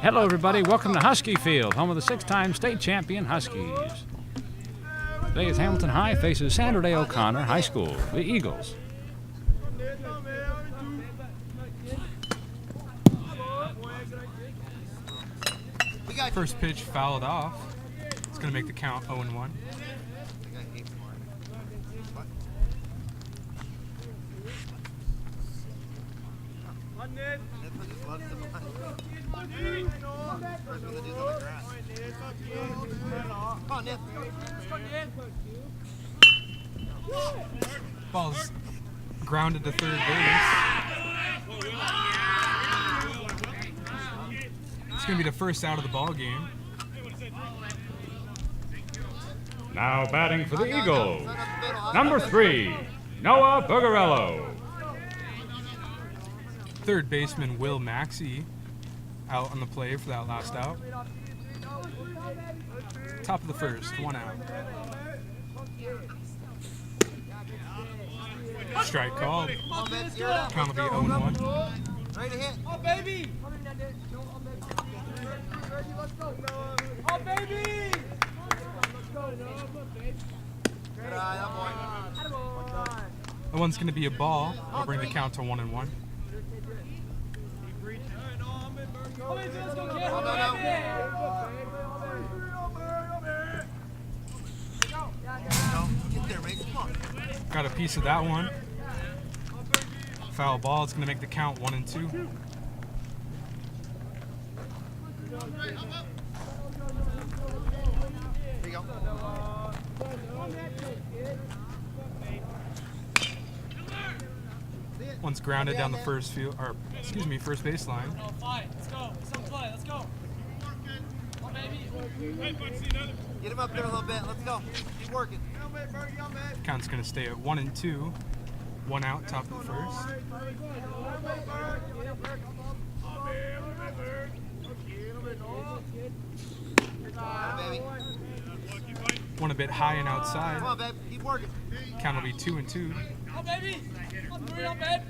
Hello, everybody. Welcome to Husky Field, home of the six-time state champion Huskies. Today is Hamilton High faces Sandra Day O'Connor High School, the Eagles. First pitch fouled off. It's going to make the count 0-1. Ball's grounded to third base. It's going to be the first out of the ball game. Now batting for the Eagles, number 3, Noah Bergarello. Third baseman Will Maxey out on the play for that last out. Top of the first, 1 out. Strike called. Count will be 0-1. Ready to hit. Oh, baby! Oh, baby! That one's going to be a ball. I'll bring the count to 1-1. Got a piece of that one. Foul ball. It's going to make the count 1-2. Here you go. One's grounded down the first field, or excuse me, first baseline. Let's go. Some play. Let's go. Oh, baby. Get him up there a little bit. Let's go. Keep working. Count's going to stay at 1-2. 1 out, top of the first. One a bit high and outside. Come on, babe. Keep working. Count will be 2-2. Oh, baby. On 3, on babe.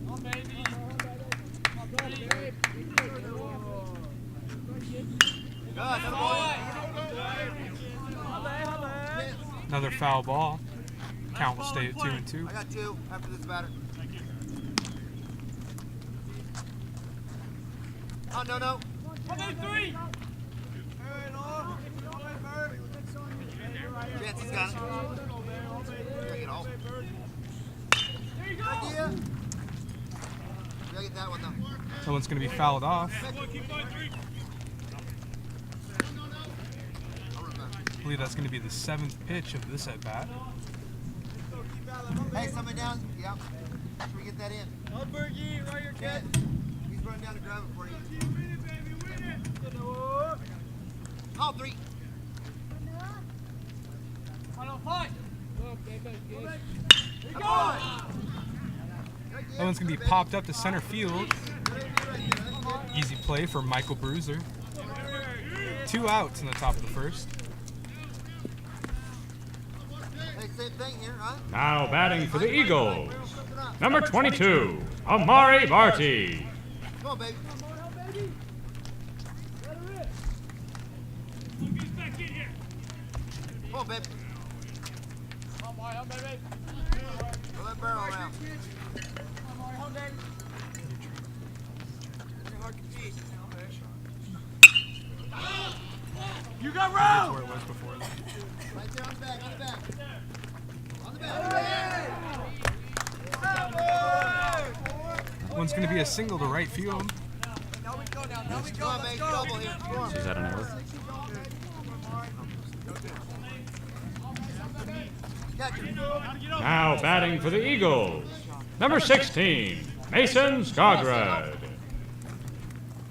Oh, baby. Oh, baby. Good boy. Another foul ball. Count will stay at 2-2. I got 2 after this batter. Oh, no, no. Oh, baby, 3. Chancy's got it. Gotta get all. There you go. Idea. Gotta get that one, though. That one's going to be fouled off. I believe that's going to be the 7th pitch of this at-bat. Hey, somebody down. Yeah. Should we get that in? Oh, Bergie, right your Kid. He's running down to grab it for you. Oh, 3. Final 5. That one's going to be popped up to center field. Easy play for Michael Bruiser. 2 outs in the top of the first. Hey, same thing here, huh? Now batting for the Eagles, number 22, Amari Varsity. Come on, baby. Come on, baby. Oh, boy, oh, baby. Throw that barrel around. You got That's room! where it was before that. Right there on the back, on the back. On the back. One's going to be a single to right field. Now we go now. Now we go. Come on, Let's baby. go. Double here. Come on. Is that an error? Catch it. Now batting for the Eagles, number 16, Mason Skogrud. Here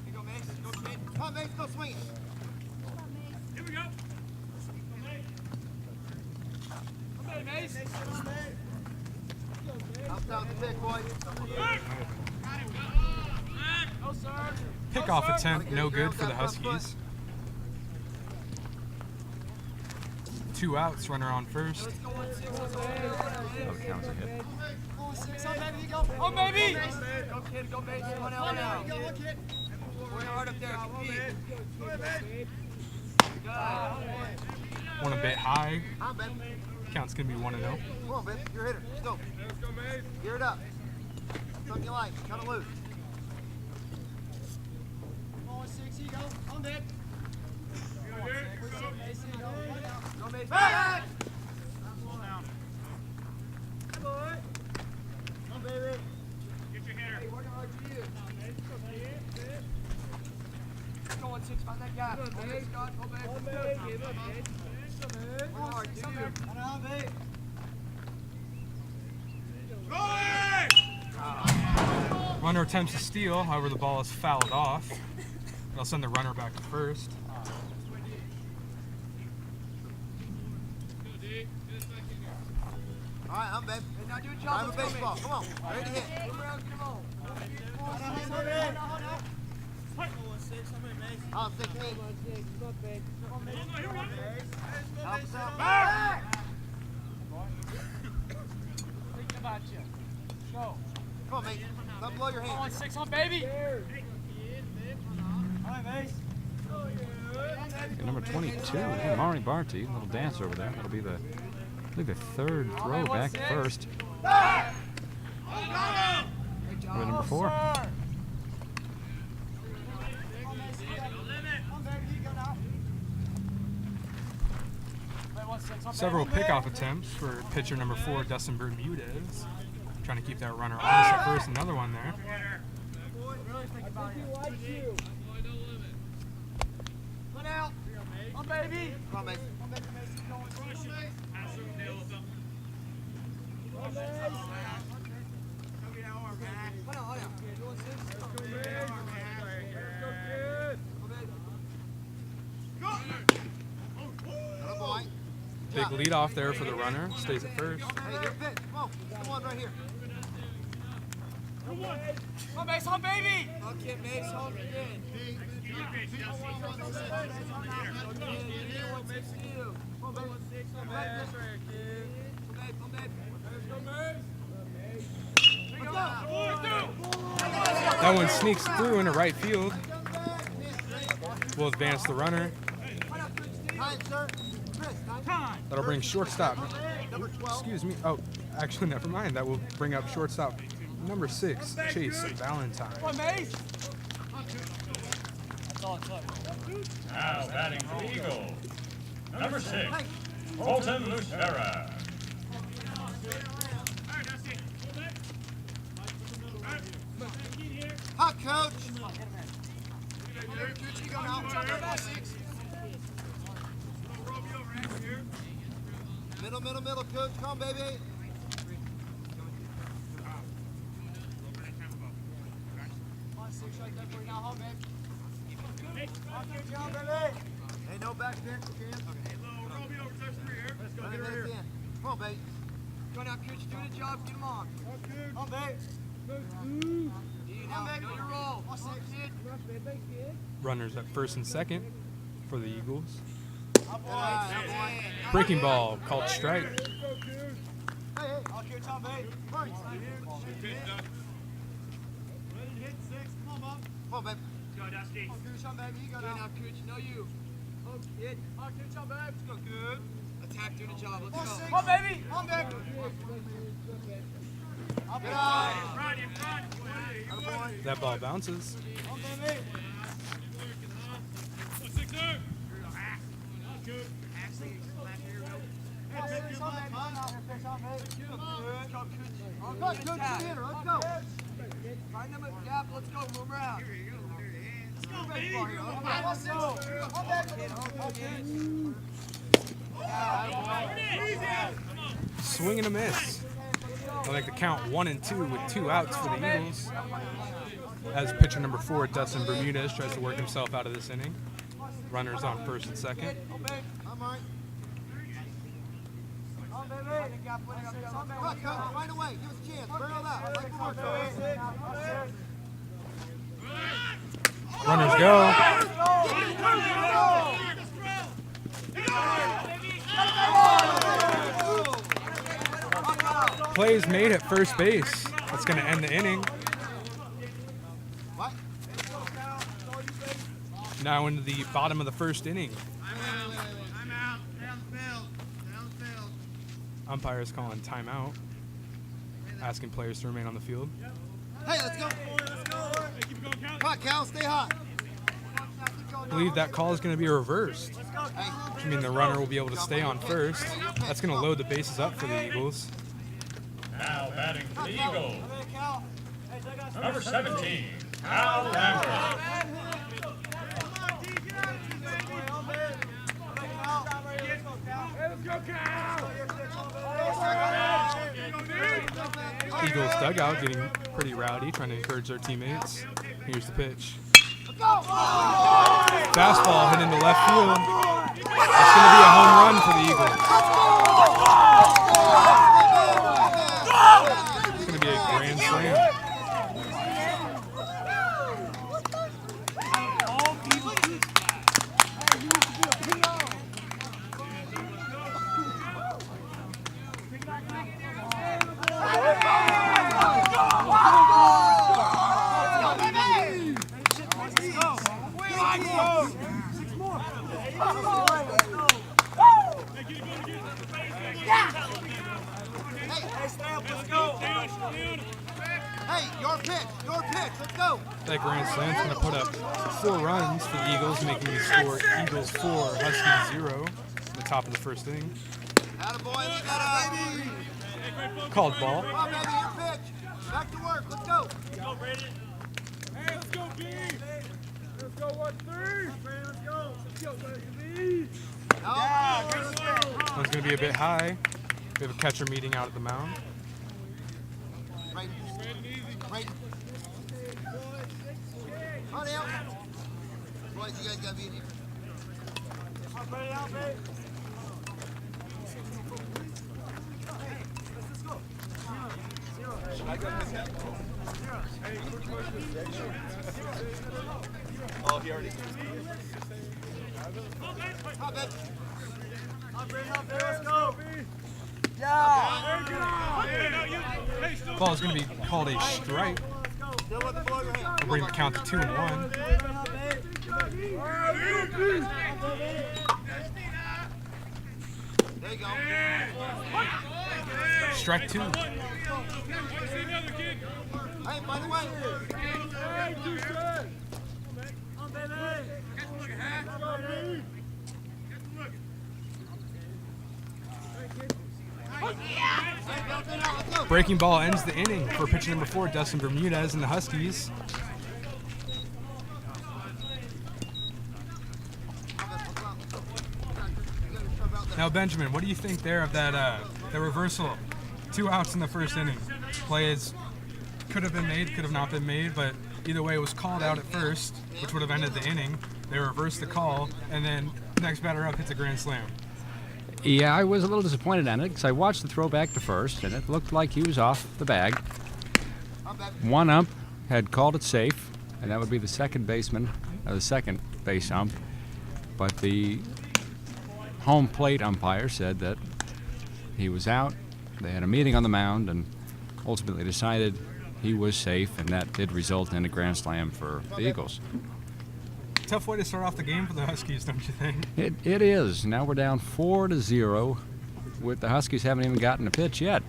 you go, Mace. Go swing. Come on, Mace. Go swing. Here we go. Okay, Mace. Out the pick, boy. No, sir. Pickoff attempt, no good for the Huskies. 2 outs, runner on first. Oh, counts a hit. On, baby! Go, kid. Go, base. One out now. Work hard up there. Compete. One a bit high. Come on, babe. Count's going to be 1-0. Come on, babe. You're a hitter. Let's go. Gear it up. Something you like. Cut it loose. Go, Mace. Back! Come on, baby. Get your hitter. Hey, working hard for you. Go on, 6. Find that gap. Go, babe. Scott. Go, babe. Working hard. Do you. Runner attempts to steal, however the ball is fouled off. They'll send the runner back to first. All right, I'm babe. Hey, now do a job. Drive a baseball. Come on. Ready to hit. Come around. Come on. Oh, 16. Help us out. Back! Thinking about you. Go. Come on, mate. Don't blow your On, hand. 6 on, baby! And number 22, Mari Barty, little dance over there. That'll be the, I think, the third throw back to first. With number 4. Several pickoff attempts for pitcher number 4, Dustin Bermudez. Trying to keep that runner honest at first. Another one there. Run out! On, baby! Come on, mate. Atta boy. Big lead off there for the runner. Stays at first. Hey, good pitch. Come on. Come on right here. On, base, on, baby! Okay, Mace. Hold it in. That one sneaks through into right field. We'll advance the runner. Time, sir. Chris, time. That'll bring shortstop. Number 12. Excuse me. Oh, actually, never mind. That will bring up shortstop number 6, Chase Valentine. On, Mace! That's all it took. Now batting for the Eagles, number 6, Colton Lucera. Hot coach. You go now. Middle, coach. Come on, baby. Hey, no back there. Come on, babe. Go now, coach. Do the job. Get him on. Come on, babe. Come back to your roll. Runners at first and second for the Eagles. Hey, Breaking ball called strike. I'll catch on, babe. Come on, babe. Go, Dusty. Coach on, baby. You go now, coach. No, you. Oh, kid. On, coach, on, babe! Let's go, good. Attack, do the job. Let's go. On, baby! On, babe. Good eye. That ball bounces. On, baby. Let's go. Find them a gap. Let's go. Move around. Let's go, baby. Let's go. Swing and a miss. They'll make the count 1 and 2 with 2 outs for the Eagles. As pitcher number 4, Dustin Bermudez, tries to work himself out of this inning. Runners on first and second. I'm all right. Coach, right away. Give us a chance. Barrel out. Like before, coach. Runners go. play is made at first base. That's going to end the inning. What? Now into the bottom of the first inning. Umpire is calling timeout, asking players to remain on the field. Hey, let's go. Come on, Cal, stay hot. I believe that call is going to be reversed, which means the runner will be able to stay on first. That's going to load the bases up for the Eagles. Now batting for the Eagles. Number 17, Al Lambert. Eagles dugout getting pretty rowdy, trying to encourage their teammates. Here's the pitch. Fastball hit into left field. That's going to be a home run for the Eagles. It's going to be a grand slam. Hey, your pitch, let's go. That grand slam's going to put up 4 runs for the Eagles, making the score Eagles 4, Huskies 0 in the top of the first inning. Attaboy, you got it, baby. Called ball. Come on, baby, your pitch. Back to work, let's go. Hey, let's go, B. Let's go, 1-3. Let's go. Baby. One's going to be a bit high. We have a catcher meeting out at the mound. Right. On out. Boys, you guys got to be in here. Oh, he already. Ball is going to be called a strike. We'll bring the count to 2-1. There you go. Strike 2. Hey, by the way. Breaking ball ends the inning for pitcher number 4, Dustin Bermudez and the Huskies. Now, Benjamin, what do you think there of that the reversal? 2 outs in the first inning. Plays could have been made, could have not been made, but either way it was called out at first, which would have ended the inning. They reversed the call, and then next batter up hits a grand slam. Yeah, I was a little disappointed on it because I watched the throw back to first, and it looked like he was off the bag. One ump had called it safe, and that would be the second baseman, the second base ump. But the home plate umpire said that he was out. They had a meeting on the mound and ultimately decided he was safe, and that did result in a grand slam for the Eagles. Tough way to start off the game for the Huskies, don't you think? It is. Now we're down 4-0 with the Huskies haven't even gotten a pitch yet.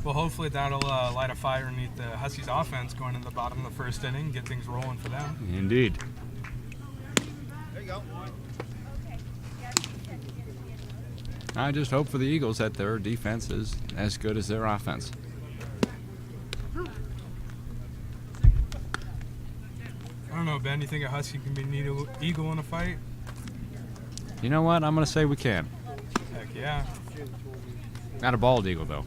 Well, hopefully that'll light a fire underneath the Huskies offense going into the bottom of the first inning, get things rolling for them. Indeed. There you go. I just hope for the Eagles that their defense is as good as their offense. I don't know, Ben, you think a Husky can be an Eagle in a fight? You know what? I'm going to say we can. Heck yeah. Not a bald eagle, though.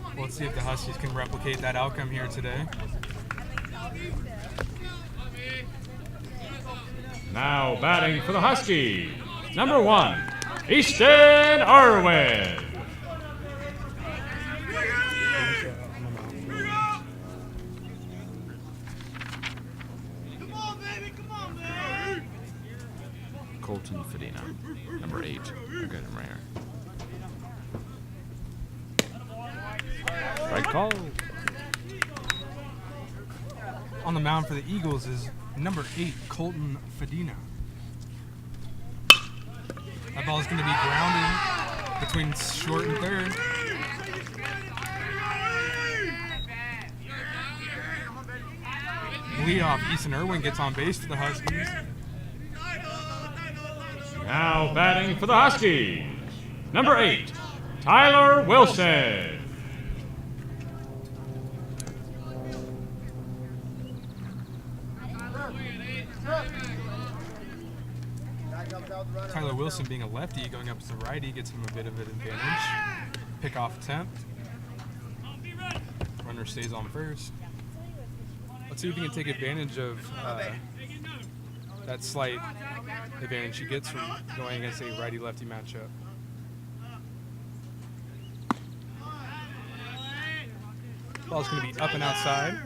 Well, let's see if the Huskies can replicate that outcome here today. Now batting for the Huskies, number 1, Easton Irwin. Colton Fedina, number 8. Okay, right here. Call. On the mound for the Eagles is number 8, Colton Fedina. That ball is going to be grounded between short and third. Leadoff Easton Irwin gets on base for the Huskies. Now batting for the Huskies, number 8, Tyler Wilson. Tyler Wilson, being a lefty, going up as a righty, gets him a bit of an advantage. Pick-off attempt. Runner stays on first. Let's see if he can take advantage of that slight advantage he gets from going against a righty-lefty matchup. Ball's going to be up and outside.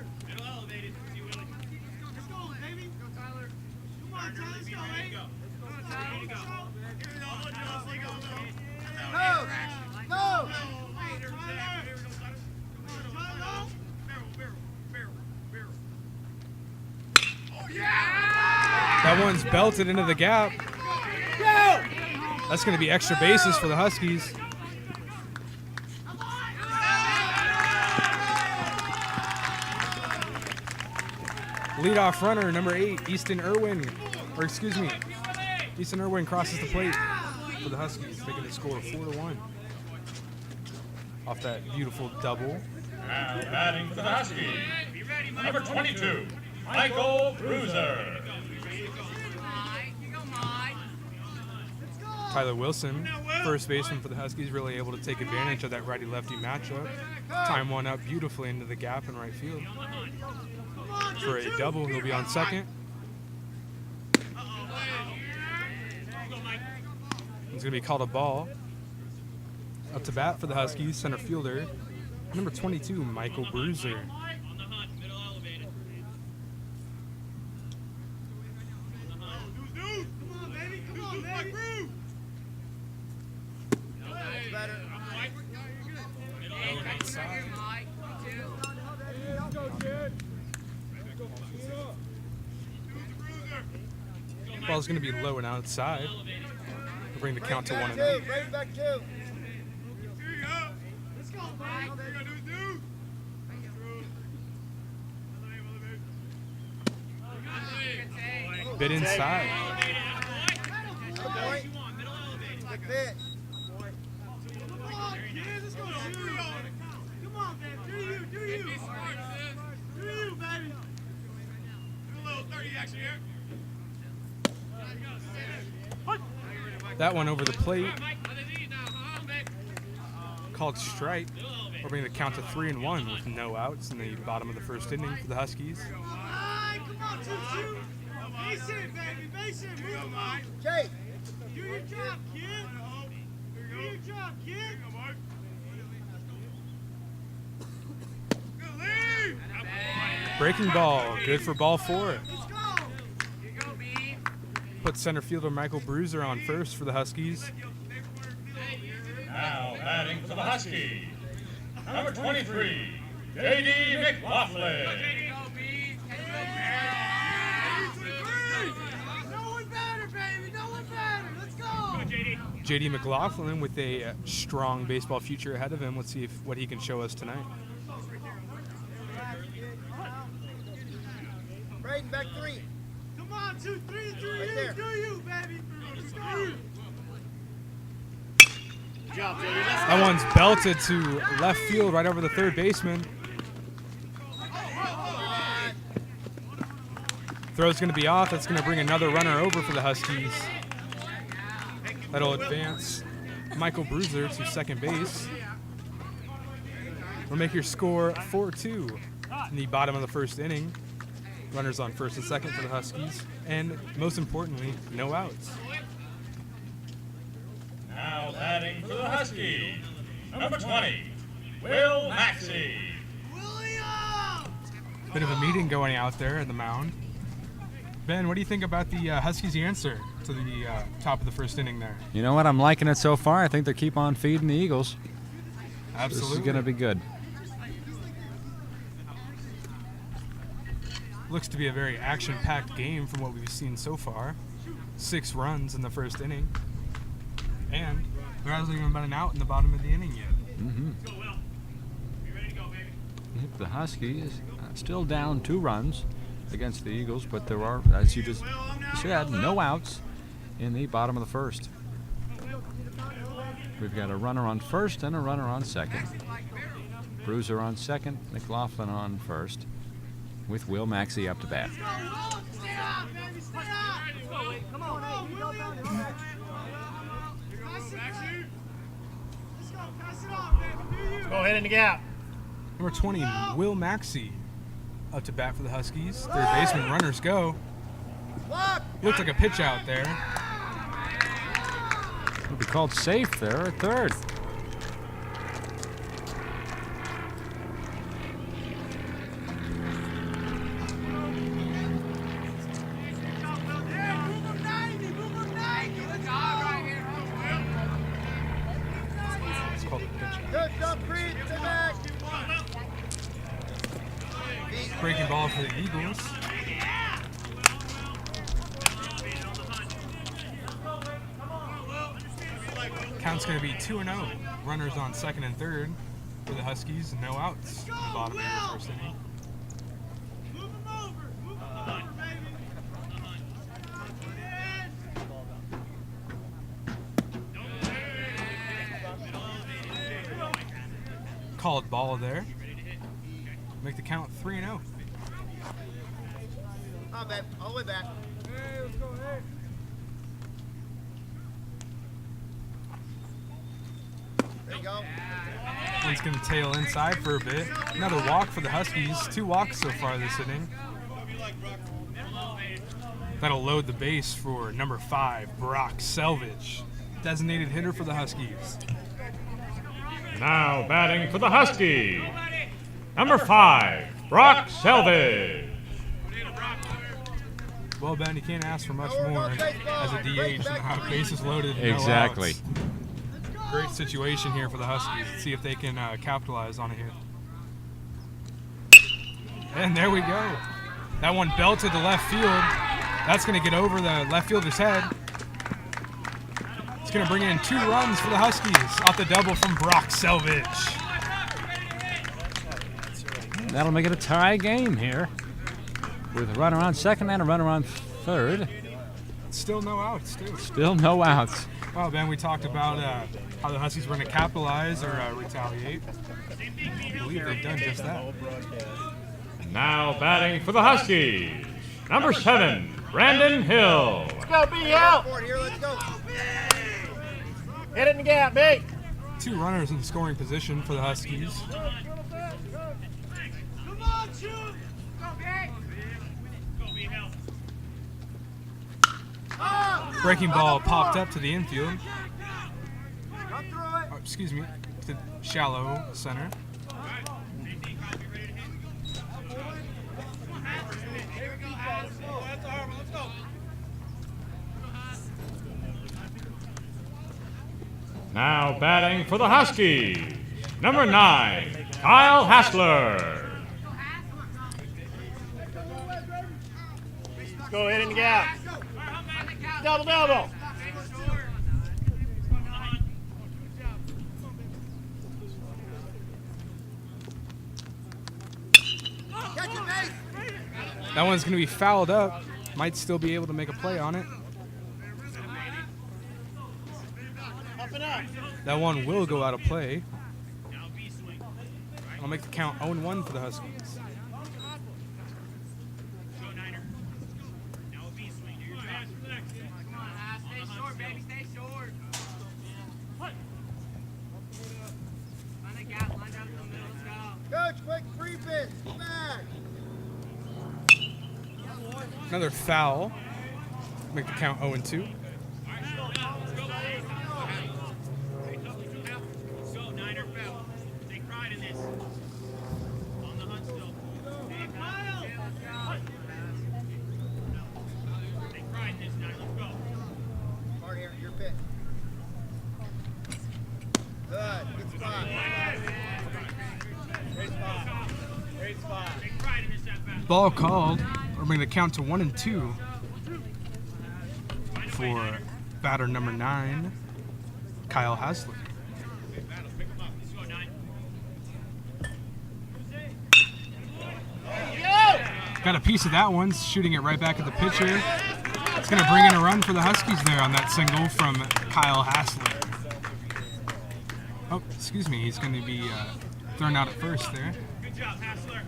That one's belted into the gap. That's going to be extra bases for the Huskies. Leadoff runner, number 8, Easton Irwin. Easton Irwin crosses the plate for the Huskies, making the score 4-1. Off that beautiful double. Now batting for the Huskies, number 22, Michael Bruiser. Tyler Wilson, first baseman for the Huskies, really able to take advantage of that righty-lefty matchup. Time one up beautifully into the gap in right field. For a double, he'll be on second. He's going to be called a ball. Up to bat for the Huskies, center fielder, number 22, Michael Bruiser. Ball's going to be low and outside. We'll bring the count to 1-0. Bit inside. That one over the plate. Called strike. We're bringing the count to 3-1 with no outs in the bottom of the first inning for the Huskies. Base it, baby, base it, move on. Jay, Do your job, kid. Do your job, kid. Breaking ball, good for ball 4. Let's go. Here you go, B. Put center fielder Michael Bruiser on first for the Huskies. Now batting for the Huskies, number 23, J.D. McLaughlin. J.D. McLaughlin with a strong baseball future ahead of him. Let's see what he can show us tonight. Braden, back 3. Come on, 2, 3, do Right you, there. do you, baby. Let's go. That one's belted to left field right over the third baseman. Throw's going to be off. That's going to bring another runner over for the Huskies. That'll advance Michael Bruiser to second base. We'll make your score 4-2 in the bottom of the first inning. Runners on first and second for the Huskies. And most importantly, no outs. Now batting for the Huskies, number 20, Will Maxey. Bit of a meeting going out there at the mound. Ben, what do you think about the Huskies' answer to the top of the first inning there? You know what? I'm liking it so far. I think they keep on feeding the Eagles. Absolutely. This is going to be good. Looks to be a very action-packed game from what we've seen so far. 6 runs in the first inning. And there hasn't even been an out in the bottom of the inning yet. The Huskies still down 2 runs against the Eagles, but there are, as you just said, no outs in the bottom of the first. We've got a runner on first and a runner on second. Bruiser on second, McLaughlin on first, with Will Maxey up to bat. Go ahead in the gap. Number 20, Will Maxey, up to bat for the Huskies. Third baseman, runners go. Looked like a pitch out there. It'll be called safe there at third. It's called a pitch out. Good job, Creed. Stay back. Breaking ball for the Eagles. Count's going to be 2-0. Runners on second and third for the Huskies. No outs in the bottom of the first inning. Called ball there. Make the count 3-0. Oh, babe. All the way back. Hey, let's go, hey. There you go. One's going to tail inside for a bit. Another walk for the Huskies. 2 walks so far this inning. That'll load the base for number 5, Brock Selvage, designated hitter for the Huskies. Now batting for the Huskies, number 5, Brock Selvage. Well, Ben, you can't ask for much more as a DH than how bases loaded. And Exactly. No outs. Great situation here for the Huskies. Let's see if they can capitalize on it here. And there we go. That one belted to left field. That's going to get over the left fielder's head. It's going to bring in 2 runs for the Huskies off the double from Brock Selvage. That'll make it a tie game here, with a runner on second and a runner on third. Still no outs, too. Still no outs. Well, Ben, we talked about how the Huskies were going to capitalize or retaliate. I believe they've done just that. Now batting for the Huskies, number 7, Brandon Hill. Let's go, B, help. Forward here. Let's go. Hit it in the gap, B. 2 runners in scoring position for the Huskies. Come on, shoot. Go, B. Breaking ball popped up to the infield. Come through it. Oh, excuse me, to shallow center. Now batting for the Huskies, number 9, Kyle Hassler. Let's go, hit in the gap. Double, double. Catch it, mate. That one's going to be fouled up. Might still be able to make a play on it. Up and up. That one will go out of play. I'll make the count 0-1 for the Huskies. Coach, quick free pitch. Back. Another foul. Make the count 0-2. Hard here. Your pitch. Good. Good spot. Great spot. Great spot. Ball called. We're bringing the count to 1-2 for batter number 9, Kyle Hasler. Got a piece of that one, shooting it right back at the pitcher. It's going to bring in a run for the Huskies there on that single from Kyle Hasler. Oh, excuse me, he's going to be thrown out at first there. Good job, Hassler.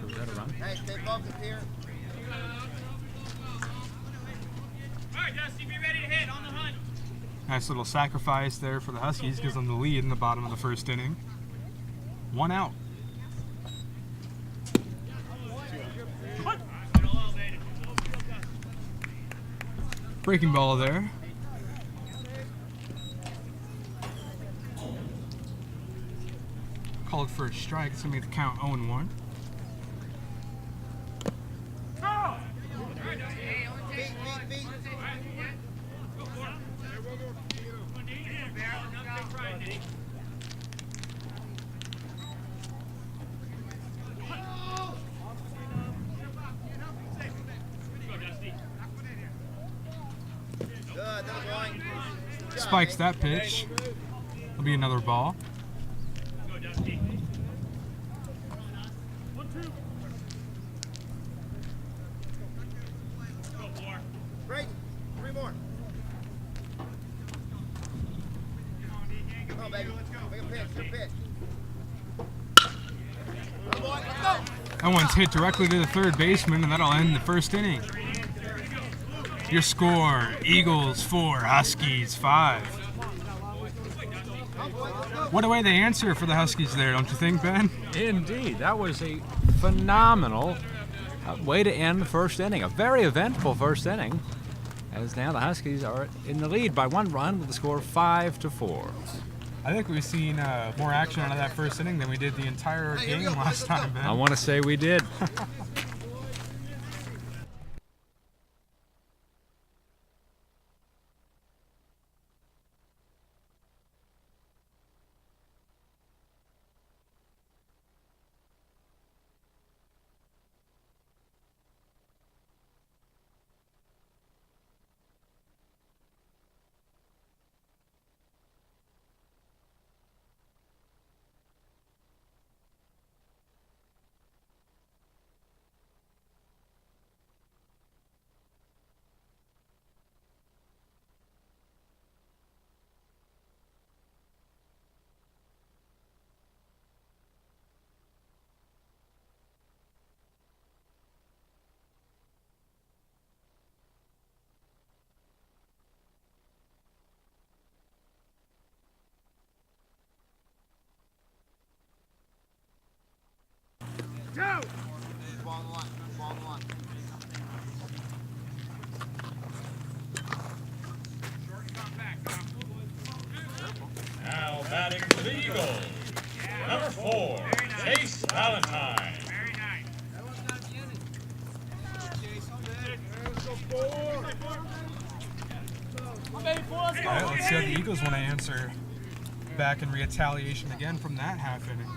So is that a run? Hey, stay focused here. All right, Dusty, be ready to hit on the hunt. Nice little sacrifice there for the Huskies, gives them the lead in the bottom of the first inning. 1 out. Breaking ball there. Called for a strike. It's going to make the count 0-1. Spikes that pitch. It'll be another ball. Great. 3 more. Come on, baby. Make a pitch. Good pitch. Come on, boy. Let's go. That one's hit directly to the third baseman, and that'll end the first inning. Your score, Eagles 4, Huskies 5. What a way they answer for the Huskies there, don't you think, Ben? Indeed, that was a phenomenal way to end the first inning. A very eventful first inning, as now the Huskies are in the lead by 1 run with the score 5-4. I think we've seen more action out of that first inning than we did the entire game last time, Ben. I want to say we did. Ball on the line. Ball on the line. Now batting for the Eagles. Number 4, Chase Valentine. All right, let's see how the Eagles want to answer back in retaliation again from that half inning.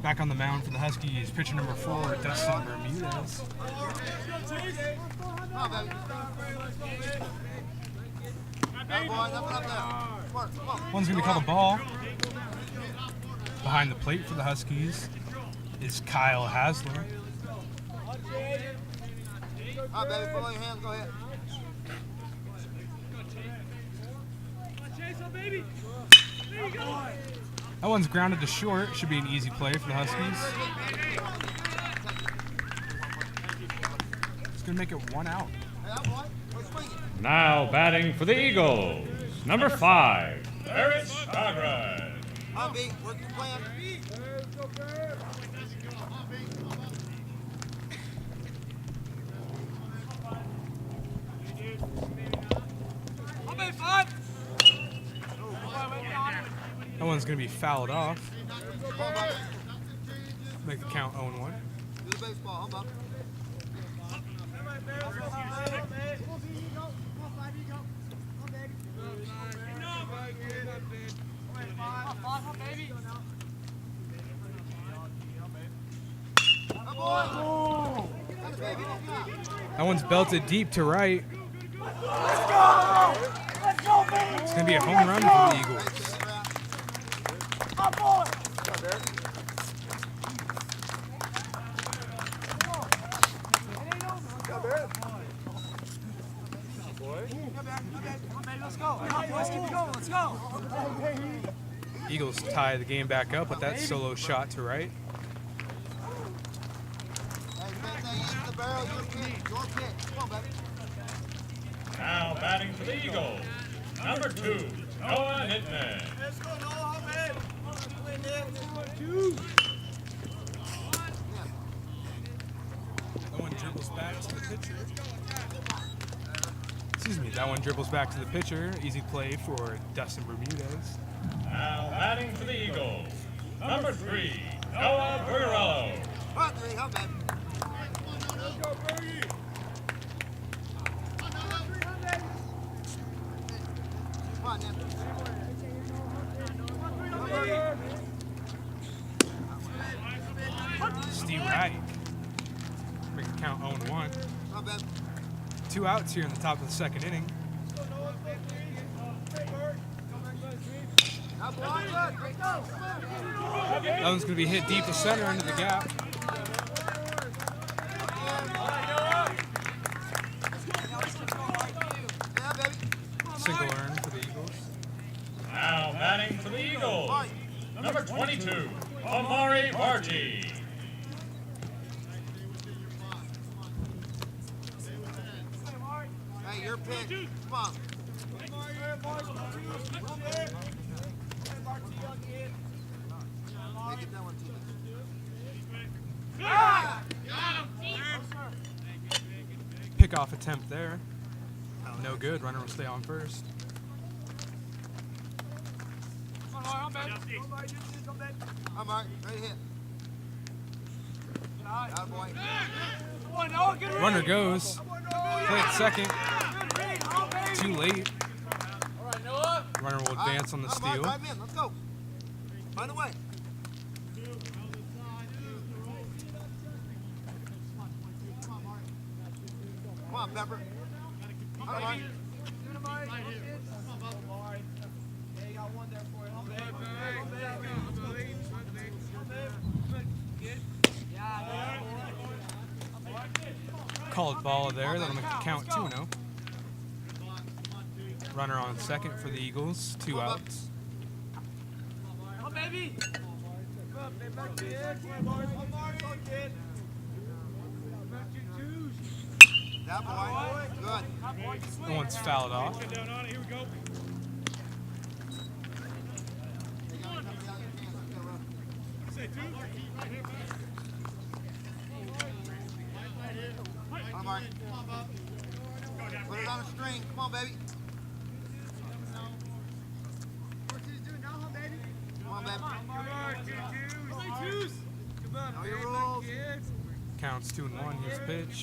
Back on the mound for the Huskies, pitcher number 4, Dustin Bermudez. Come on, baby. That boy, up there. Smart, come on. One's going to be called a ball. Behind the plate for the Huskies is Kyle Hasler. All right, baby, pull your hands, go ahead. That one's grounded to short. Should be an easy play for the Huskies. It's going to make it 1 out. Hey, that boy, we're swinging. Now batting for the Eagles. Number 5, Barrett Spagras. Come on, B, work your plan. That one's going to be fouled off. Come on, Bubba. Make the count 0-1. Do the baseball, huh, Bubba? on, baby. That one's belted deep to right. It's going to be a home run for the Eagles. Let's go. Come on, boys, keep it going. Let's go. Eagles tie the game back up with that solo shot to right. Now batting for the Eagles, number 2, Noah Hitman. Let's go, Noah, man. That one dribbles back to the pitcher. Excuse me, that one dribbles back to the pitcher. Easy play for Dustin Bermudez. Now batting for the Eagles, number 3, Noah Burrello. Come on, 3, help, man. Come on, Nip. Steve Reich. Make it count 0-1. Come on, Ben. 2 outs here in the top of the second inning. Now, boy, good. Let's go. That one's going to be hit deep to center into the gap. Yeah, baby. Single earn for the Eagles. Now batting for the Eagles, number 22, Amari Vargi. Hey, your pitch. Come on. Make it that one, too. Pickoff attempt there. No good. Runner will stay on first. Come on, Mark. Ready to hit. Out, boy. Runner goes. Play at second. Too late. Runner will advance on the Mark, steal. drive in. Let's go. Find a way. Come on, Pepper. Come on, Mark. Called ball there. That'll make it count 2-0. Runner on second for the Eagles. 2 outs. Come, baby. That boy. Good. That one's fouled off. Come on, Mark. Put it on a string. Come on, baby. Come on, baby. Know your rules. Counts 2-1. Here's the pitch.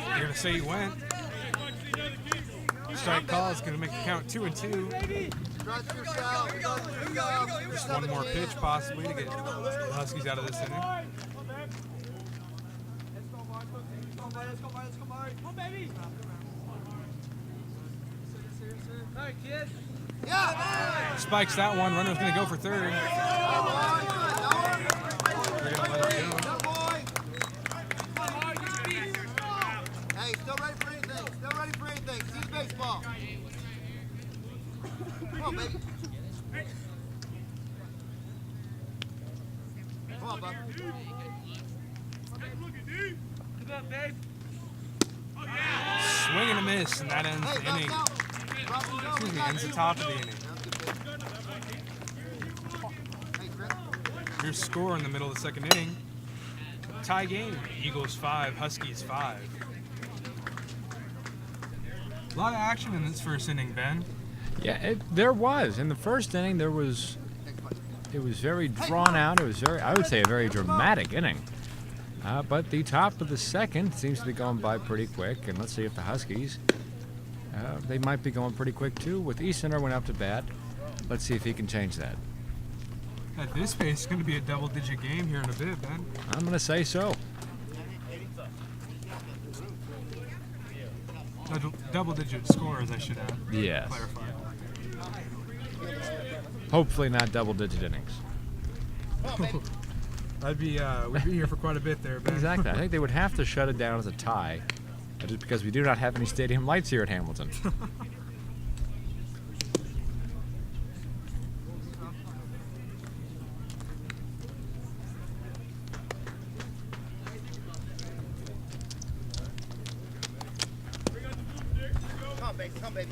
You're going to say he went. Strike call is going to make the count 2-2. Trust yourself. Just one more pitch possibly to get the Huskies out of this inning. Yeah. Spikes that one. Runner's going to go for third. They're going to let it go. Good boy. Hey, still ready for anything. Still ready for anything. See baseball. Come on, baby. Come on, bud. Swing and a miss, and that ends Hey, the bounce inning. out. Drop it down. Excuse me, ends the top of the inning. Hey, Chris. Your score in the middle of the second inning. Tie game. Eagles 5, Huskies 5. A lot of action in this first inning, Ben. Yeah, there was. In the first inning, it was very drawn out. It was I would say, a very dramatic inning. But the top of the second seems to be going by pretty quick. And let's see if the Huskies They might be going pretty quick too. With Easton Irwin up to bat, let's see if he can change that. At this pace, it's going to be a double-digit game here in a bit, Ben. I'm going to say so. Double-digit scores, I should add. Yes. Clarify. Hopefully not double-digit innings. We'd be here for quite a bit there, Ben. Exactly. I think they would have to shut it down as a tie, just because we do not have any stadium lights here at Hamilton. Come, baby.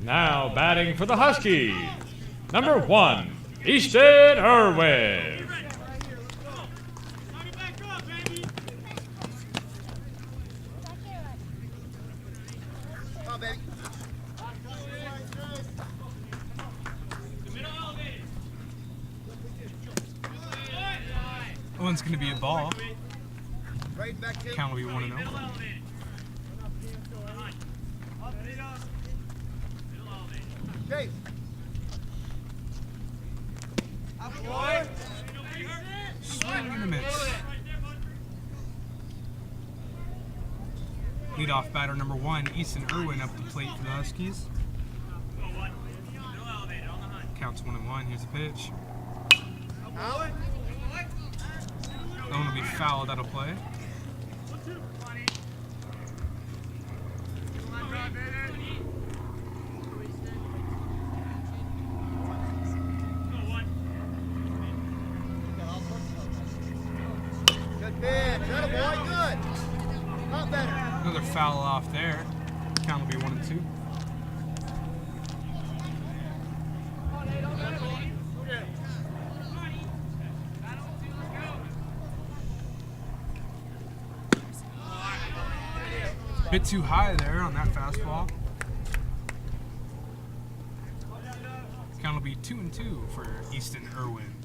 Now batting for the Huskies, number 1, Easton Irwin. Come, baby. One's going to be a ball. Right back to Count will be 1-0. Chase. Swing and a miss. Leadoff batter number 1, Easton Irwin, up the plate for the Huskies. Counts 1-1. Here's the pitch. Out. That one will be foul. That'll play. Good pitch. That boy. Good. Not better. Another foul off there. Count will be 1-2. Bit too high there on that fastball. Count will be 2-2 for Easton Irwin.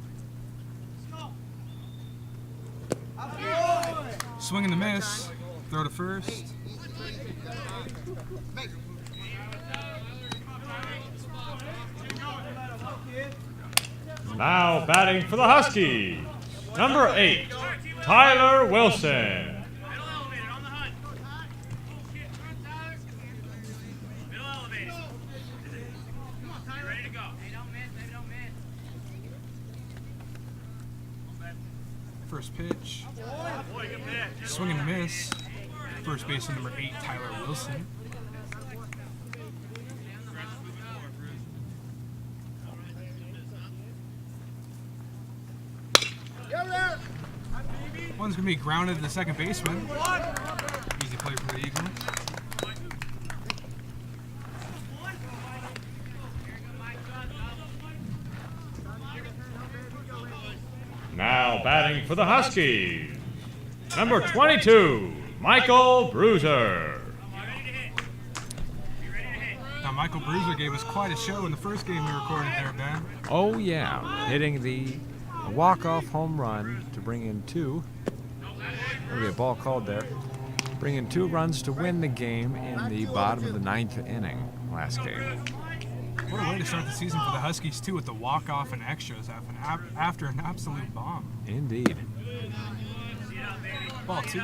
Swing and a miss. Throw to first. Now batting for the Huskies, number 8, Tyler Wilson. First pitch. Swing and miss. First baseman number 8, Tyler Wilson. One's going to be grounded to the second baseman. Easy play for the Eagles. Now batting for the Huskies, number 22, Michael Bruiser. Now, Michael Bruiser gave us quite a show in the first game we recorded there, Ben. Oh, yeah. Hitting the walk-off home run to bring in 2. There'll be a ball called there. Bring in 2 runs to win the game in the bottom of the 9th inning last game. What a way to start the season for the Huskies, too, with the walk-off and extras after an absolute bomb. Indeed. Ball 2.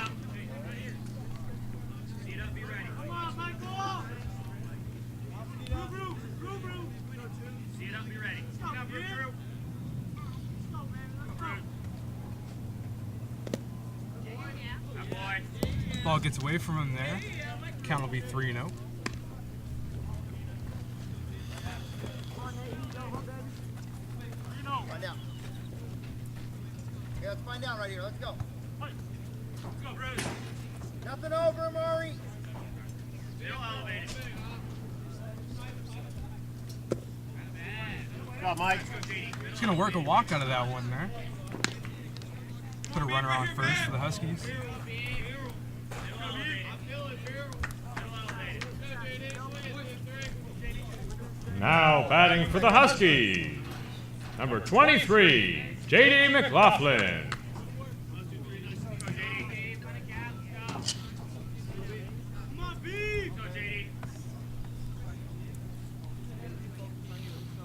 Ball gets away from him there. Count will be 3-0. Find out. Okay, let's find out right here. Let's go. Nothing over, Maury. Good job, Mike. He's going to work a walk out of that one there. Put a runner on first for the Huskies. Now batting for the Huskies, number 23, J.D. McLaughlin.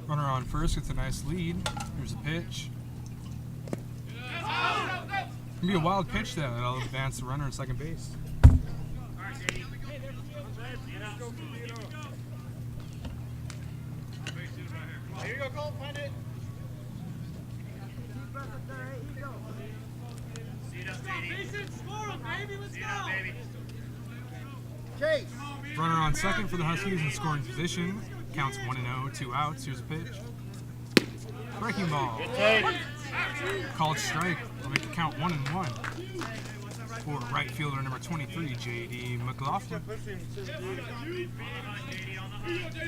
Runner on first gets a nice lead. Here's a pitch. It's gonna be a wild pitch though. That'll advance the runner at second base. Here you go, Cole. Find it. Chase. Runner on second for the Huskies in scoring position. Counts 1-0, 2 outs. Here's a pitch. Breaking ball. Called strike. Will make it count 1-1. For right fielder number 23, J.D. McLaughlin.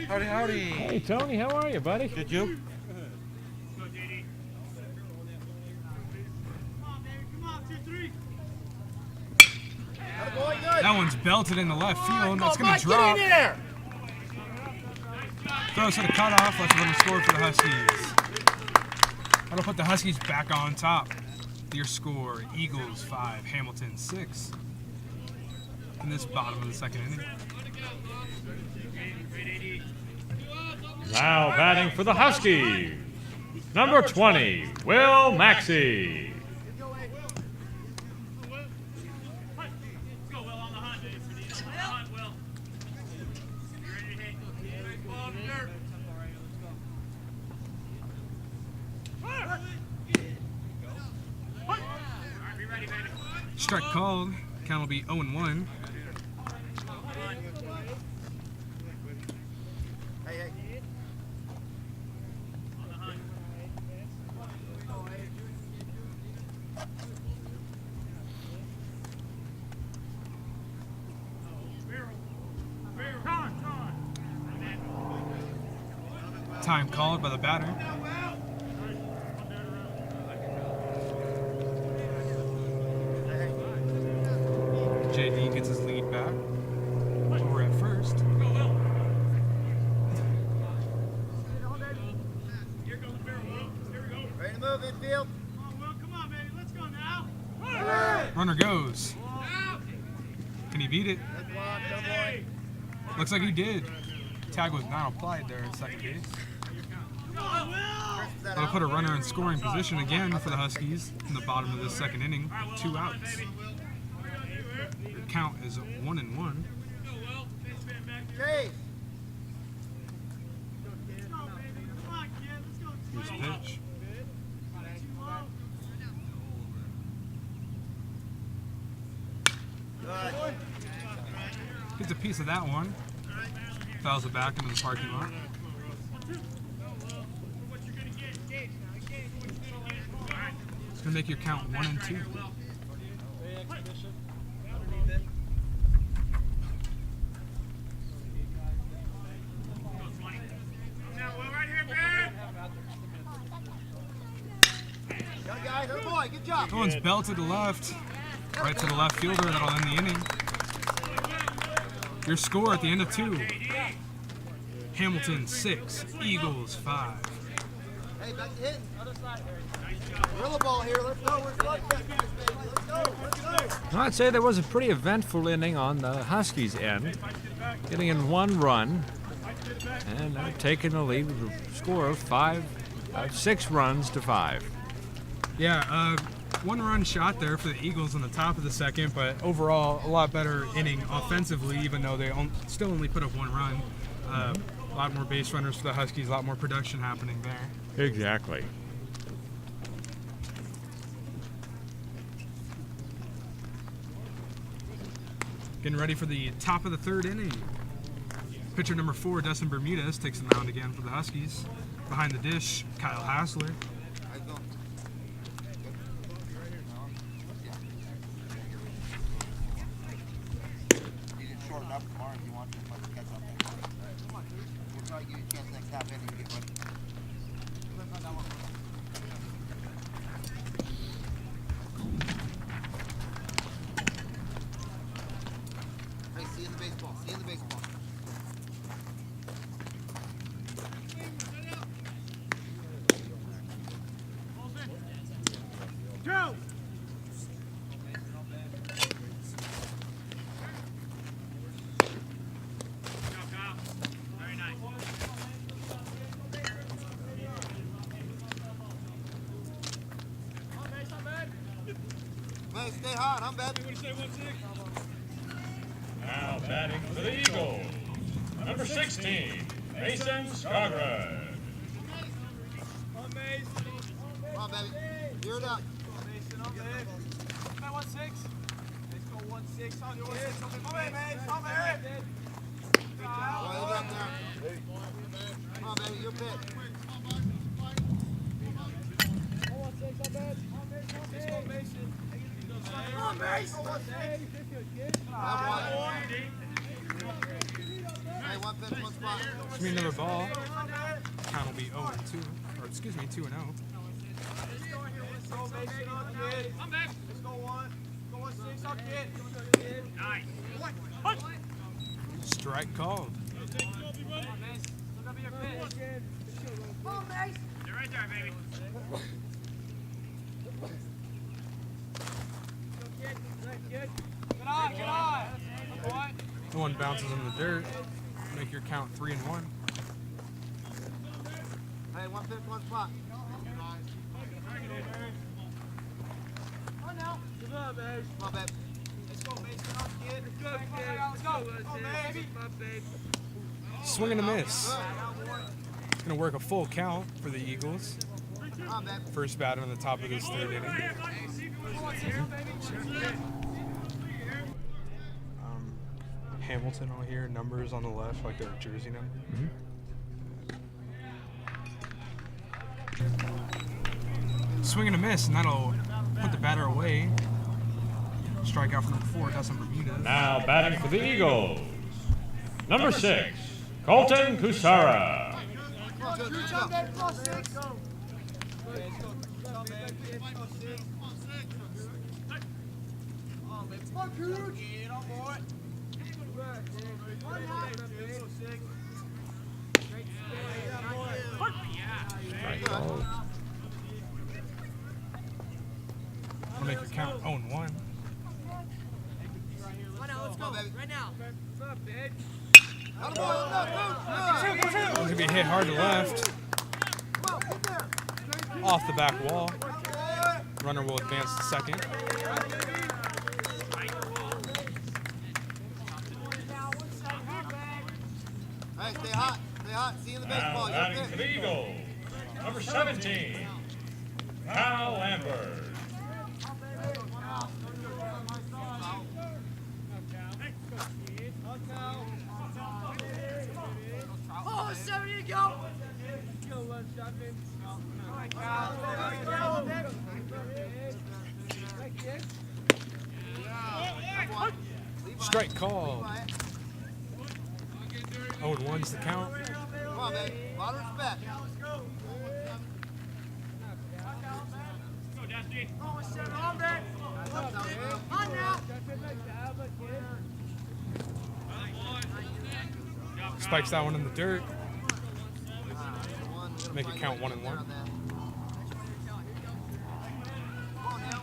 Howdy, howdy. Hey, Tony, how are you, buddy? Did you? That one's belted in the left field. That's going to drop. Throws to the cutoff. Left a little score for the Huskies. That'll put the Huskies back on top. Your score, Eagles 5, Hamilton 6. In this bottom of the second inning. Now batting for the Huskies, number 20, Will Maxey. Strike called. Count will be 0-1. Hey. Time called by the batter. JD gets his lead back. Over at first. Ready to move infield. Runner goes. Can he beat it? Good block, good boy. Looks like he did. Tag was not applied there at second base. That'll put a runner in scoring position again for the Huskies in the bottom of the second inning. 2 outs. Your count is 1-1. Chase. Here's a pitch. Good. Gets a piece of that one. Fouls it back into the parking lot. It's going to make your count 1 and 2. Young guy, good boy, good job. That one's belted to left. Right to the left fielder. That'll end the inning. Your score at the end of 2. Hamilton 6, Eagles 5. Hey, back to hitting. Gorilla ball here. Let's go. We're slugfest, baby. Let's go. Let's go. I'd say there was a pretty eventful inning on the Huskies' end, getting in 1 run and taking the lead with a score of 6 runs to 5. Yeah, 1 run shot there for the Eagles on the top of the second, but overall a lot better inning offensively, even though they still only put up 1 run. A lot more base runners for the Huskies, a lot more production happening there. Exactly. Getting ready for the top of the 3rd inning. Pitcher number 4, Dustin Bermudez, takes the mound again for the Huskies. Behind the dish, Kyle Hassler. Shorten up tomorrow if you want to catch up. We'll try to give you a chance next half inning to get ready. Hey, see you in the baseball. See you in the baseball. Hey, stay hot. I'm bad. Now batting for the Eagles. Number 16, Mason Scarborough. Come on, baby. Gear it up. Man, 1-6. Let's go 1-6 on your 1-6. Come here, man. Come here. Hold it up there. Come on, baby. Your pitch. Let's go, Mason. Come on, Mace. Have one. Hey, 1 pitch, 1 spot. Give me another ball. Count will be 0-2, or excuse me, 2-0. Let's go, Mason, on kid. I'm back. Let's go 1. Go 1-6 on kid. Nice. Strike called. Come on, Mace. Look up your pitch. Come on, Mace. You're right there, baby. Get on, get on. Boy. The one bounces in the dirt. Make your count 3-1. Hey, 1 pitch, 1 spot. Come on, Mace. Come on, baby. Let's go, Mason, on kid. Let's go, kid. Let's go. Come on, baby. Swing and a miss. Gonna work a full count for the Eagles. Come on, baby. First batter on the top of this 3rd inning. Hamilton on here, numbers on the left, like their jersey number. Swing and a miss, and that'll put the batter away. Strikeout for number 4, Dustin Bermuda. Now batting for the Eagles. Number 6, Colton Kusara. Come on, good. Let's go. I'll make your count 0-1. Let's go, right now. It's gonna be hit hard to left. Off the back wall. Runner will advance to second. Hey, stay hot. Stay hot. See you in the Now baseball. Your batting for pitch. the Eagles. Number 17, Kyle Lambert. Oh, 70 to go. Strike called. 0-1's the count. Come on, baby. A lot of respect. Spikes that one in the dirt. Make it count 1-1. Come on now.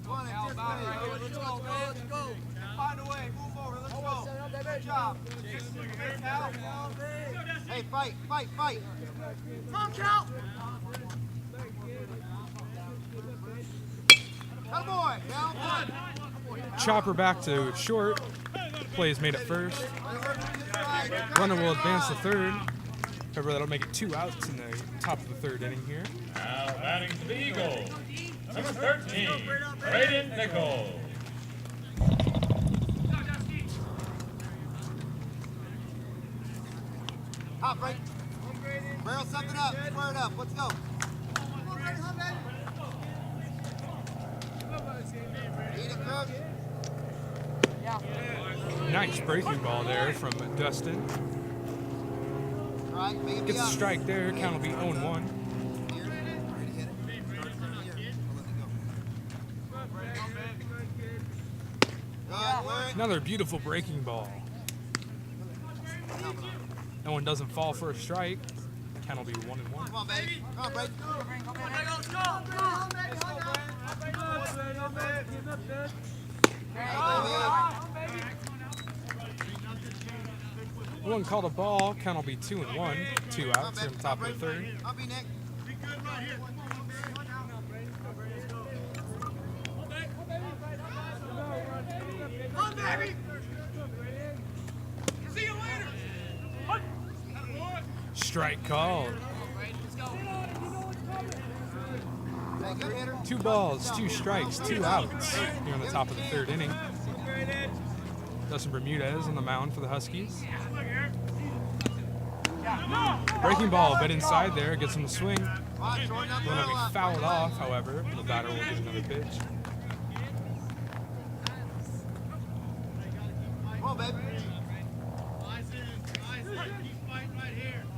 Come on, anticipate. Let's go, man. Let's go. Find a way. Move over. Let's go. Good job. Hey, fight, fight, fight. Come on, Cal. Come on, Cal. Chopper back to short. Play is made at first. Runner will advance to third. However, that'll make it 2 outs in the top of the 3rd inning here. Now batting for the Eagles. Number 13, Braden Nichols. Hop right. Barrel something up. Square it up. Let's go. Eat it, coach. Nice breaking ball there from Dustin. Right, make it be Gets a up. strike there. Count will be 0-1. Here. Ready to hit it. Here. I'll let it go. Good. Wear it. Another beautiful breaking ball. That one doesn't fall for a strike. Count will be 1-1. Come on, baby. Come on, Brady. Let's go. One called a ball. Count will be 2-1. 2 Come on, outs baby. here in the top of the 3rd. I'll be Nick. Come, baby. See you later. Strike called. Hey, good hitter. 2 balls, 2 strikes, 2 outs here on the top of the 3rd inning. Dustin Bermudez on the mound for the Huskies. Breaking ball, bit inside there, gets him to swing. Watch, shorten up the Going to middle be up. fouled off, however. The batter will get another pitch. Come on, baby.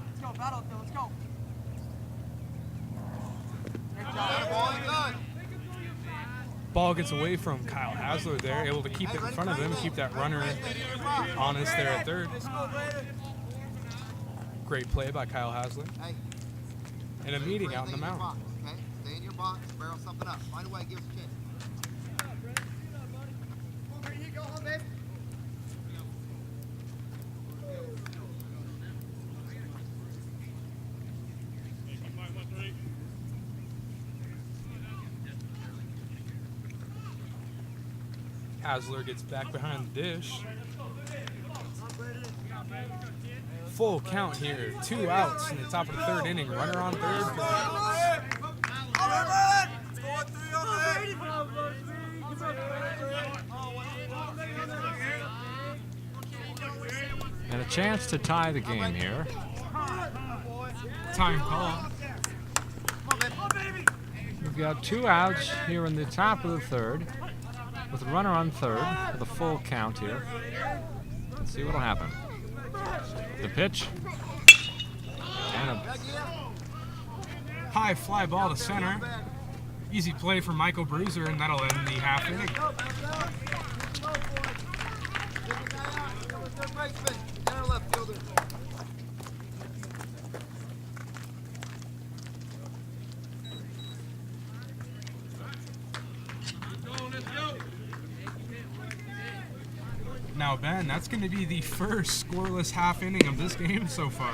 Let's go, Battlefield, let's go. Good boy, good. Ball gets away from Kyle Hasler there, able to keep it in front of him, keep that runner honest there at 3rd. Let's go, baby. Great play by Kyle Hasler. Hey. And a meeting out in the Stay your mound. box, okay? Stay in your box, barrel something up. Find a way, give us a chance. Here you go, home, baby. Hasler gets back behind the dish. Full count here. 2 outs in the top of the 3rd inning. Runner on 3rd. And a chance to tie the game here. Time call. We've got 2 outs here in the top of the 3rd, with a runner on 3rd, with a full count here. Let's see what'll happen. The pitch. And a High fly ball to center. Easy play for Michael Bruiser, and that'll end the half inning. Now, Ben, that's going to be the first scoreless half inning of this game so far.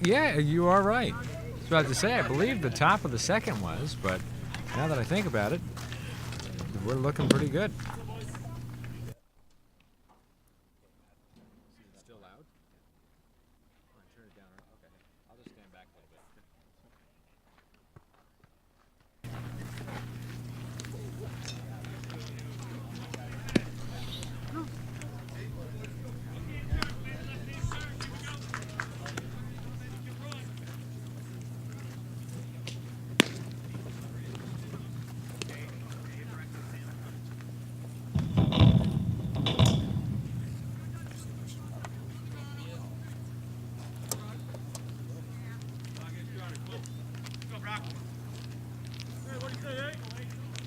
yeah, you are right. I was about to say, I believe the top of the 2nd was, but now that I think about it, we're looking pretty good. Still loud? Turn it down. Okay. I'll just stand back a little bit.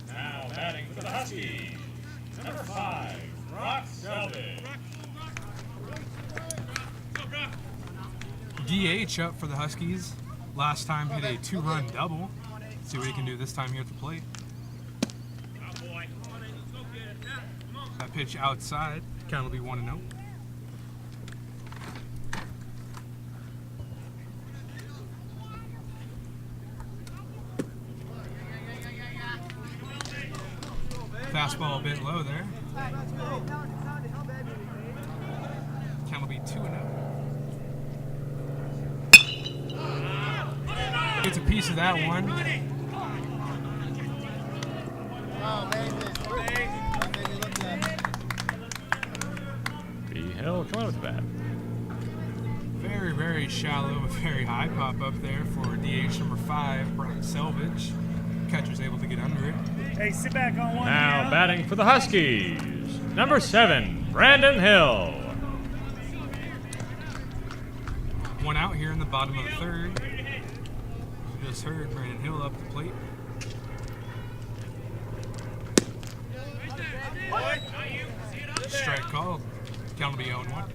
Now batting for the Huskies, number 5, Brock Selvage. DH up for the Huskies. Last time hit a 2-run double. See what he can do this time here at the plate. That pitch outside. Count will be 1-0. Fastball a bit low there. Count will be 2-0. Gets a piece of that one. B. Hill coming with the bat. Very, very shallow, a very high pop up there for DH number 5, Brock Selvage. Catcher's able to get under it. Hey, sit back on one. Now batting for the Huskies, number 7, Brandon Hill. 1 out here in the bottom of the 3rd. You just heard Brandon Hill up the plate. Strike called. Count will be 0-1.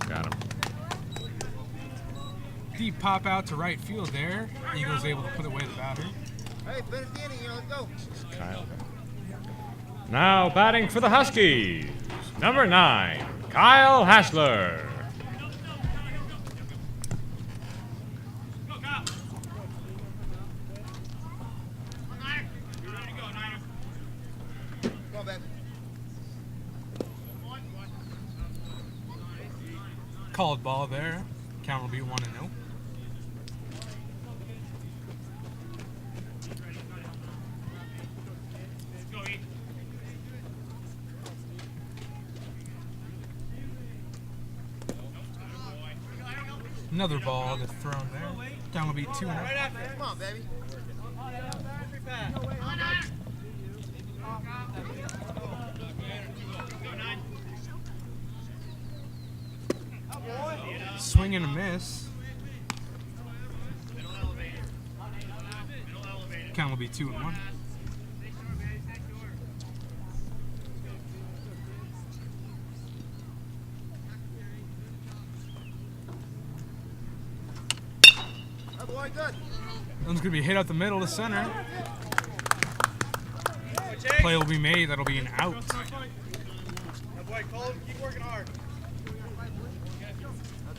Got him. Deep pop out to right field there. Eagles able to put away the batter. Hey, finish the inning here. Let's go. Kyle. Now batting for the Huskies, number 9, Kyle Hassler. Come on, baby. Called ball there. Count will be 1-0. Another ball that's thrown there. Count will be 2-0. Come on, baby. Swing and a miss. Count will be 2-1. That boy, good. One's gonna be hit up the middle to center. Play will be made. That'll be an out. That boy, Cole, keep working hard.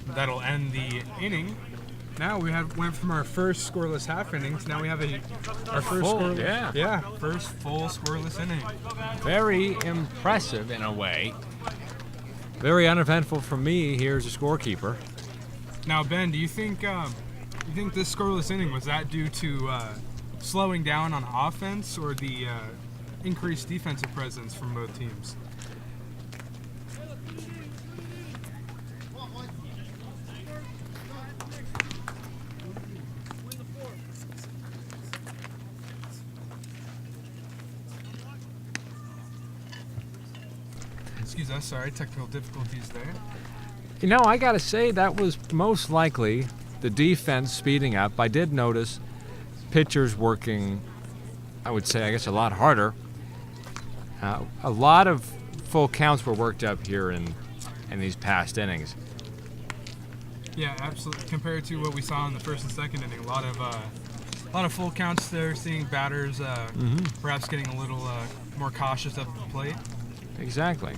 That'll end the inning. Now we went from our first scoreless half inning to now we have our first Full, scoreless. yeah. First full scoreless inning. Very impressive in a way. Very uneventful for me here as a scorekeeper. Now, Ben, do you think this scoreless inning was that due to slowing down on offense or the increased defensive presence from both teams? Excuse us, sorry, technical difficulties there. You know, I got to say that was most likely the defense speeding up. I did notice pitchers working, I would say, I guess, a lot harder. A lot of full counts were worked up here in these past innings. Yeah, absolutely. Compared to what we saw in the first and second inning, a lot of full counts there. Seeing batters perhaps getting a little more cautious up at the plate. Exactly.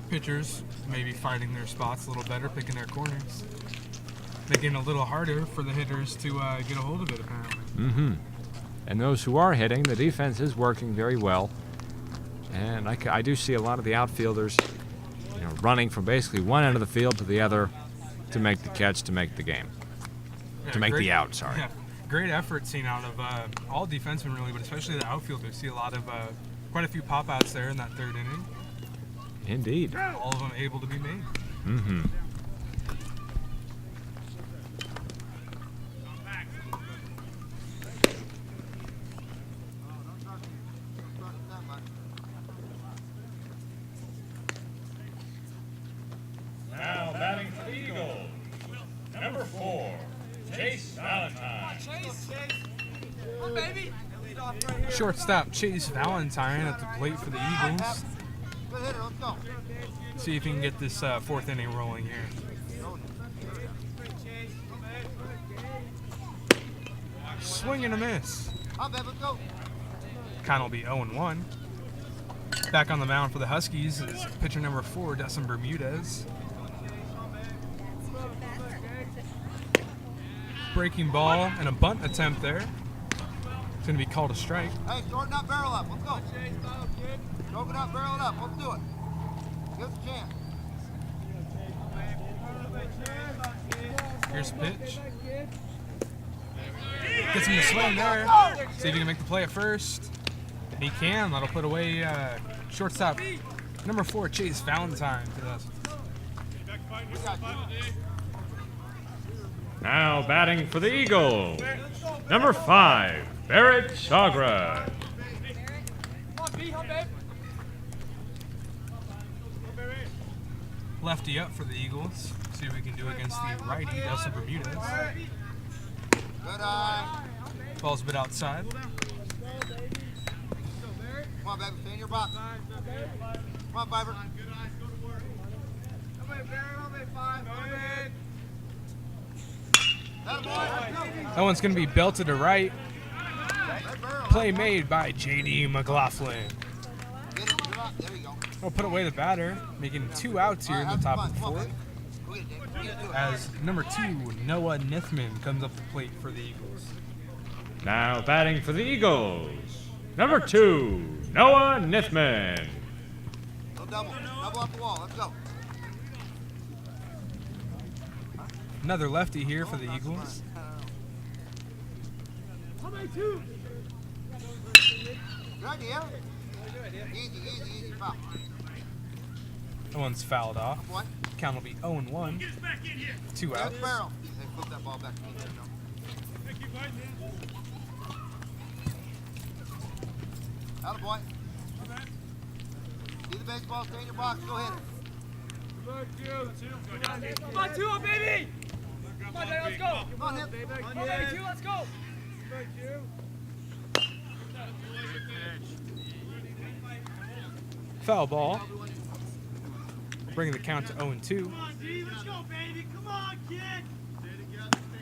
Pitchers maybe finding their spots a little better, picking their corners, making it a little harder for the hitters to get a hold of it. Apparently. And those who are hitting, the defense is working very well. And I do see a lot of the outfielders, running from basically one end of the field to the other to make the catch, to make the game, Yeah, to make the out. Sorry. Yeah, great effort seen out of all defensemen really, but especially the outfielders. See a lot of quite a few pop outs there in that third inning. Indeed. All of them able to be made. Now batting for the Eagles, number 4, Chase Valentine. Shortstop Chase Valentine at the plate for the Eagles. Good hitter. Let's go. See if he can get this fourth inning rolling here. Swing and a miss. Come on, baby. Let's go. Kind of will be 0-1. Back on the mound for the Huskies is pitcher number 4, Dustin Bermudez. Breaking ball and a bunt attempt there. It's going to be called a strike. Hey, shorten that barrel up. Let's go. Stroke it up, barrel it up. Let's do it. Give us a chance. Here's the pitch. Gets him to swing there. See if he can make the play at first. And he can. That'll put away shortstop number 4, Chase Valentine for us. Now batting for the Eagles, number 5, Barrett Chagra. Lefty up for the Eagles. See what we can do against the righty, Dustin Bermudez. Good eye. Ball's a bit outside. Come on, baby. Stay in your box. Come on, Biber. That one's going to be belted to right. That barrel. Play made by J.D. McLaughlin. Get it. Come on. There you go. We'll put away the batter, making 2 outs here in the top of the Come on, 4th. baby. Go get it, Dave. Go get it. As number 2, Noah Nithman, comes up the plate for the Eagles. Now batting for the Eagles, number 2, Noah Nithman. Go double. Double off the wall. Let's go. Another lefty here for the Eagles. Good idea. Easy, easy, easy. Foul. That one's fouled off. Boy. Count will be 0-1. 2 That's outs. barrel. They flip that ball back to me. There you go. Atta boy. See the baseball, stay in your box, go hit it. Come on, 2, baby! Come on, Dave, let's go! Come on, Nip. Come on, baby, 2, let's go! Foul ball. Bringing the count to 0-2. Come on, D, let's go, baby! Come on, kid!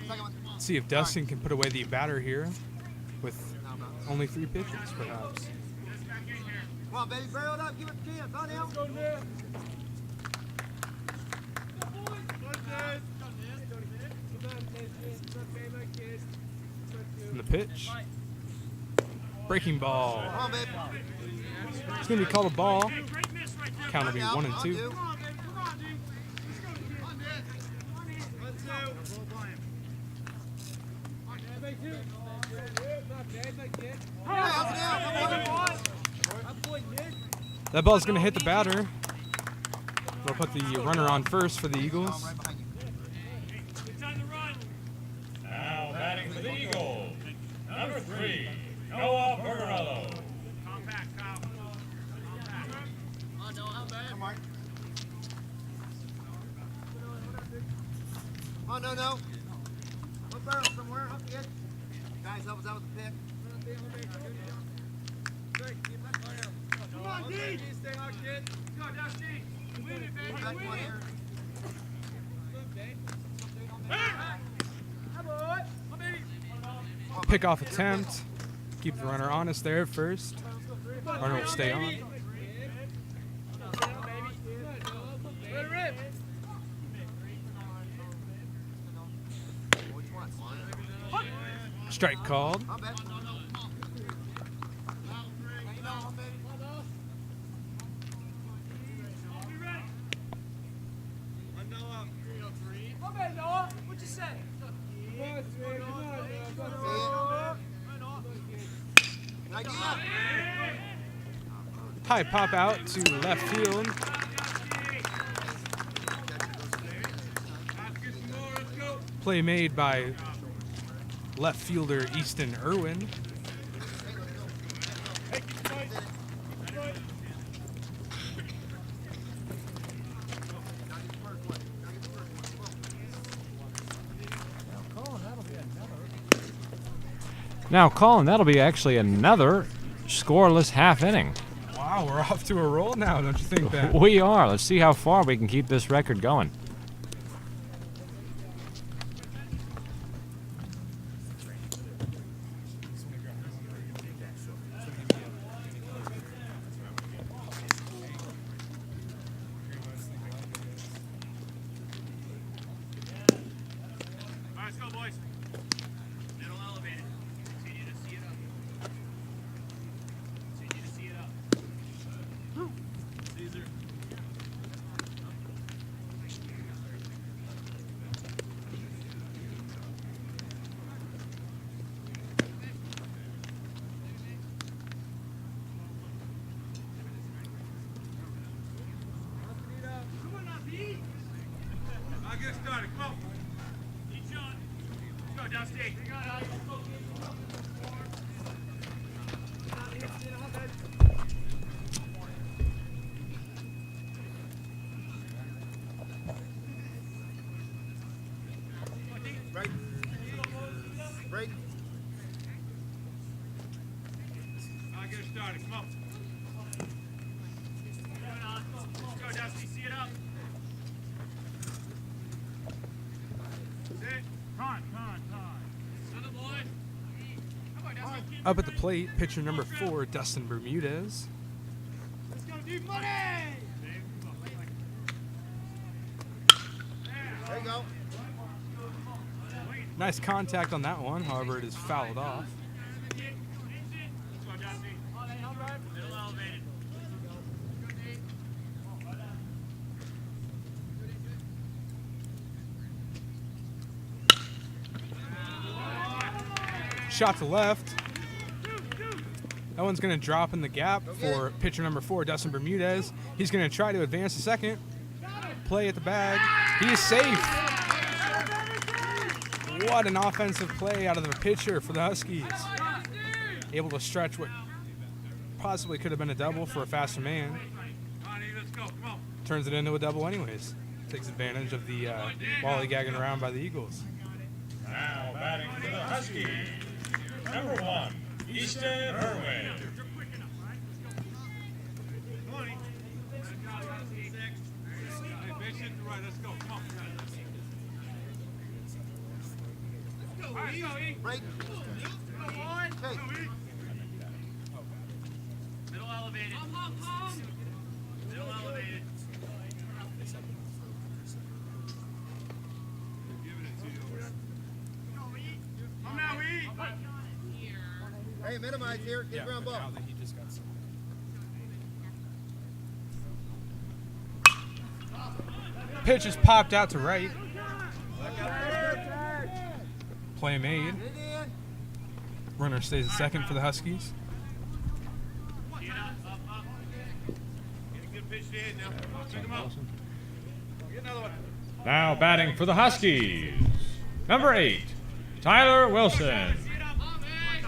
Second one. See if Dustin can put away the batter here with only 3 pitches, perhaps. Come on, baby, barrel it up, give it a chance. On him. Go, Nip. And the pitch. Breaking ball. Come on, baby. It's going to be called a ball. Count will be Out, 1 and on 2. two. Hey, up and down, come on. That ball's going to hit the batter. They'll put the runner on first for the Eagles. Right behind you. Now batting for the Eagles, number 3, Noah Bergerello. Come on. Oh, no. What barrel somewhere? Up the edge. Guys, help us out with the pick. Come on, D! Stay on, kid! Go, Dusty! Win it, baby! Back one here. Pick off attempt. Keep the runner honest there at first. Runner will stay on. Strike called. I'm back. Okay, Noah, what'd you say? Good idea. High pop out to left field. Play made by left fielder Easton Irwin. Now, Colin, that'll be actually another scoreless half inning. Wow, we're off to a roll now, don't you think, Ben? We are. Let's see how far we can keep this record going. Let's go, boys. Middle elevated. Continue to see it up. Continue to see it up. Caesar. Come on now, B. I'll get started. Come on. Each shot. Let's go, Dusty. Break. Break. I'll get started. Come on. Let's go, Dusty. See it up. Sit. Con. Another boy. Come on, Dusty. Up at the plate, pitcher number 4, Dustin Bermudez. Let's go, deep money! There you go. Nice contact on that one, however, it is fouled off. Shot to left. That one's going to drop in the gap for pitcher number 4, Dustin Bermudez. He's going to try to advance to second. Play at the bag. He is safe. What an offensive play out of the pitcher for the Huskies. Able to stretch what possibly could have been a double for a faster man. Turns it into a double anyways. Takes advantage of the lollygagging around by the Eagles. Now batting for the Huskies. Number 1, Easton Irwin. Break. Okay. Middle elevated. Middle elevated. Come now, eat. Hey, minimize here. Get ground ball. Now that he just got some. Pitch is popped out to right. Play made. Runner stays at second for the Huskies. Now batting for the Huskies. Number 8, Tyler Wilson.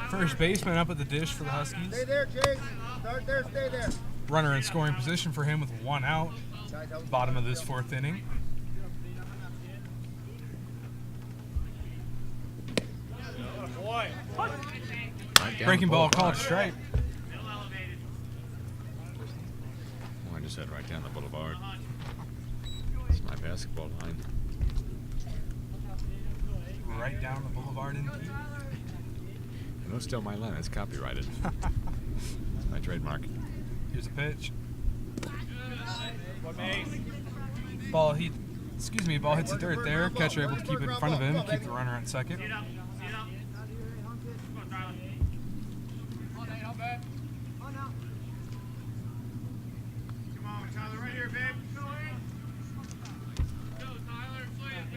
First baseman up at the dish for the Huskies. Stay there, Chase. Start there, stay there. Runner in scoring position for him with 1 out. Bottom of this 4th inning. Breaking ball called strike. Oh, I just said right down the boulevard. It's my basketball line. Right down the boulevard indeed. And that's still my line. It's copyrighted. It's my trademark. Here's a pitch. Ball hits the dirt there. Catcher able to keep it in front of him, keep the runner at second.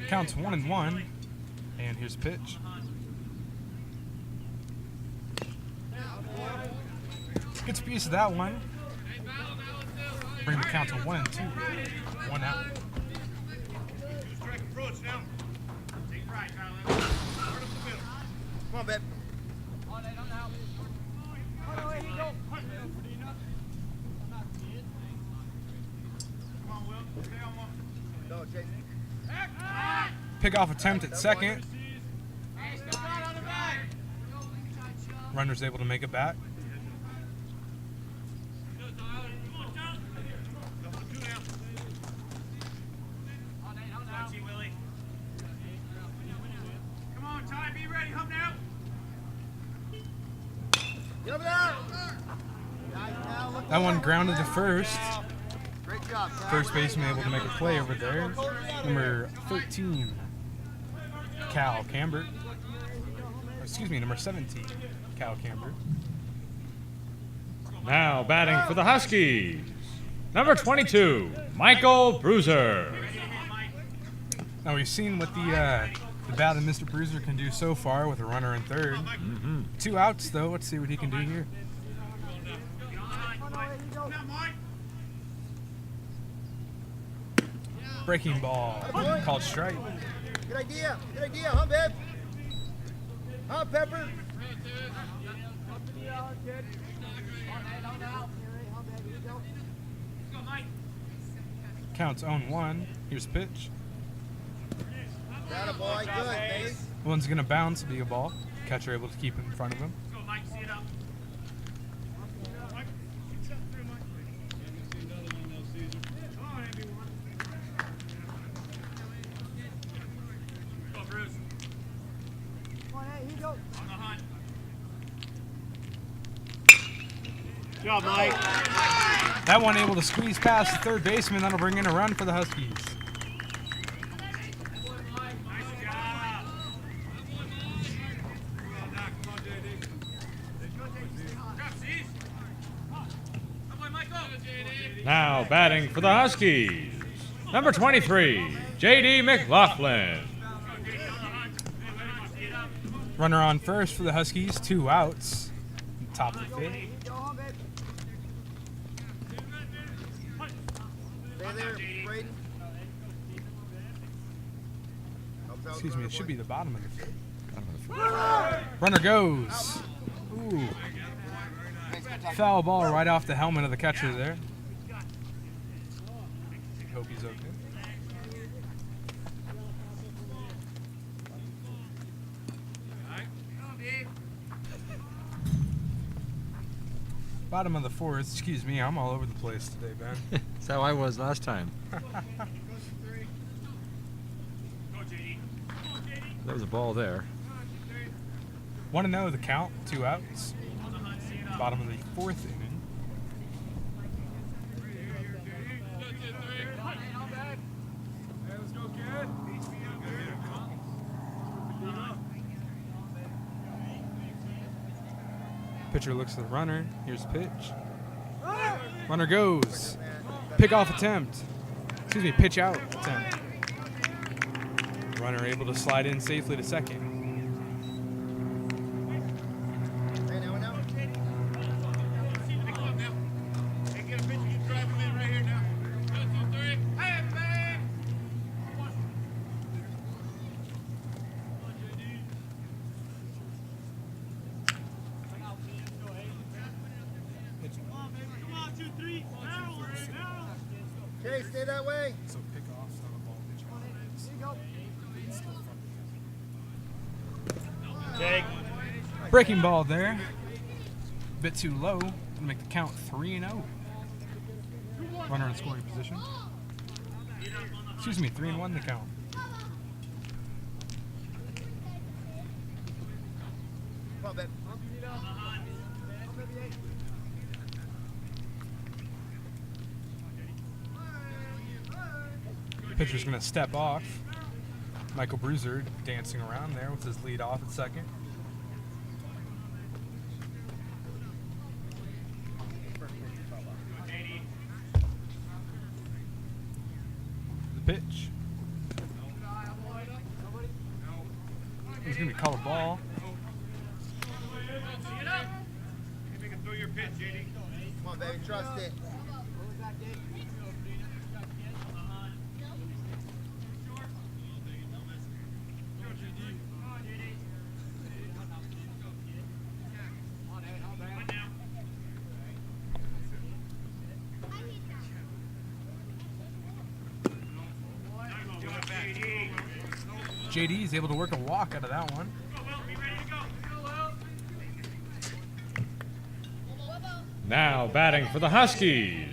Counts 1-1, and here's a pitch. Good piece of that one. Bring the count to 1-2. 1 out. Come on, babe. Go, Chase. Pick-off attempt at second. Runner's able to make it back. Come on, Ty, be ready. Hum now. Get over there. Nice, now look That one there. grounded to first. Great job, Ty. First baseman able to make a play over there. Number 13, Cal Camber. Excuse me, number 17, Cal Camber. Now batting for the Huskies. Number 22, Michael Bruiser. Now we've seen what the bat of Mr. Bruiser can do so far with a runner in third. 2 outs though. Let's see what he can do here. Breaking ball called strike. Good idea. Good idea. Huh, babe? Huh, Pepper? Counts 0-1. Here's pitch. That a boy. Good, babe. One's gonna bounce, be a ball. Catcher able to keep it in front of him. Good job, Mike. That one able to squeeze past the third baseman. That'll bring in a run for the Huskies. Now batting for the Huskies, number 23, J.D. McLaughlin. Runner on first for the Huskies, 2 outs. Top of the fifth. Stay there, Braden. Excuse me, it should be the bottom of the fifth. Runner goes. Ooh. Foul ball right off the helmet of the catcher there. Hope he's okay. Bottom of the fourth. Excuse me, I'm all over the place today, Ben. That's how I was last time. There was a ball there. 1-0 the count, 2 outs. Bottom of the fourth inning. Pitcher looks at the runner. Here's the pitch. Runner goes. Pick off attempt. Excuse me, pitch out attempt. Runner able to slide in safely to second. Okay, stay that way. So pick off, not a ball pitch. Take. Breaking ball there. Bit too low. Gonna make the count 3-0. Runner in scoring position. Excuse me, 3-1 the count. Come on, Ben. Pitcher's going to step off. Michael Bruiser dancing around there with his lead off at second. The pitch. He's going to be called a ball. Come on, baby, trust it. JD is able to work a walk out of that one. Now batting for the Huskies,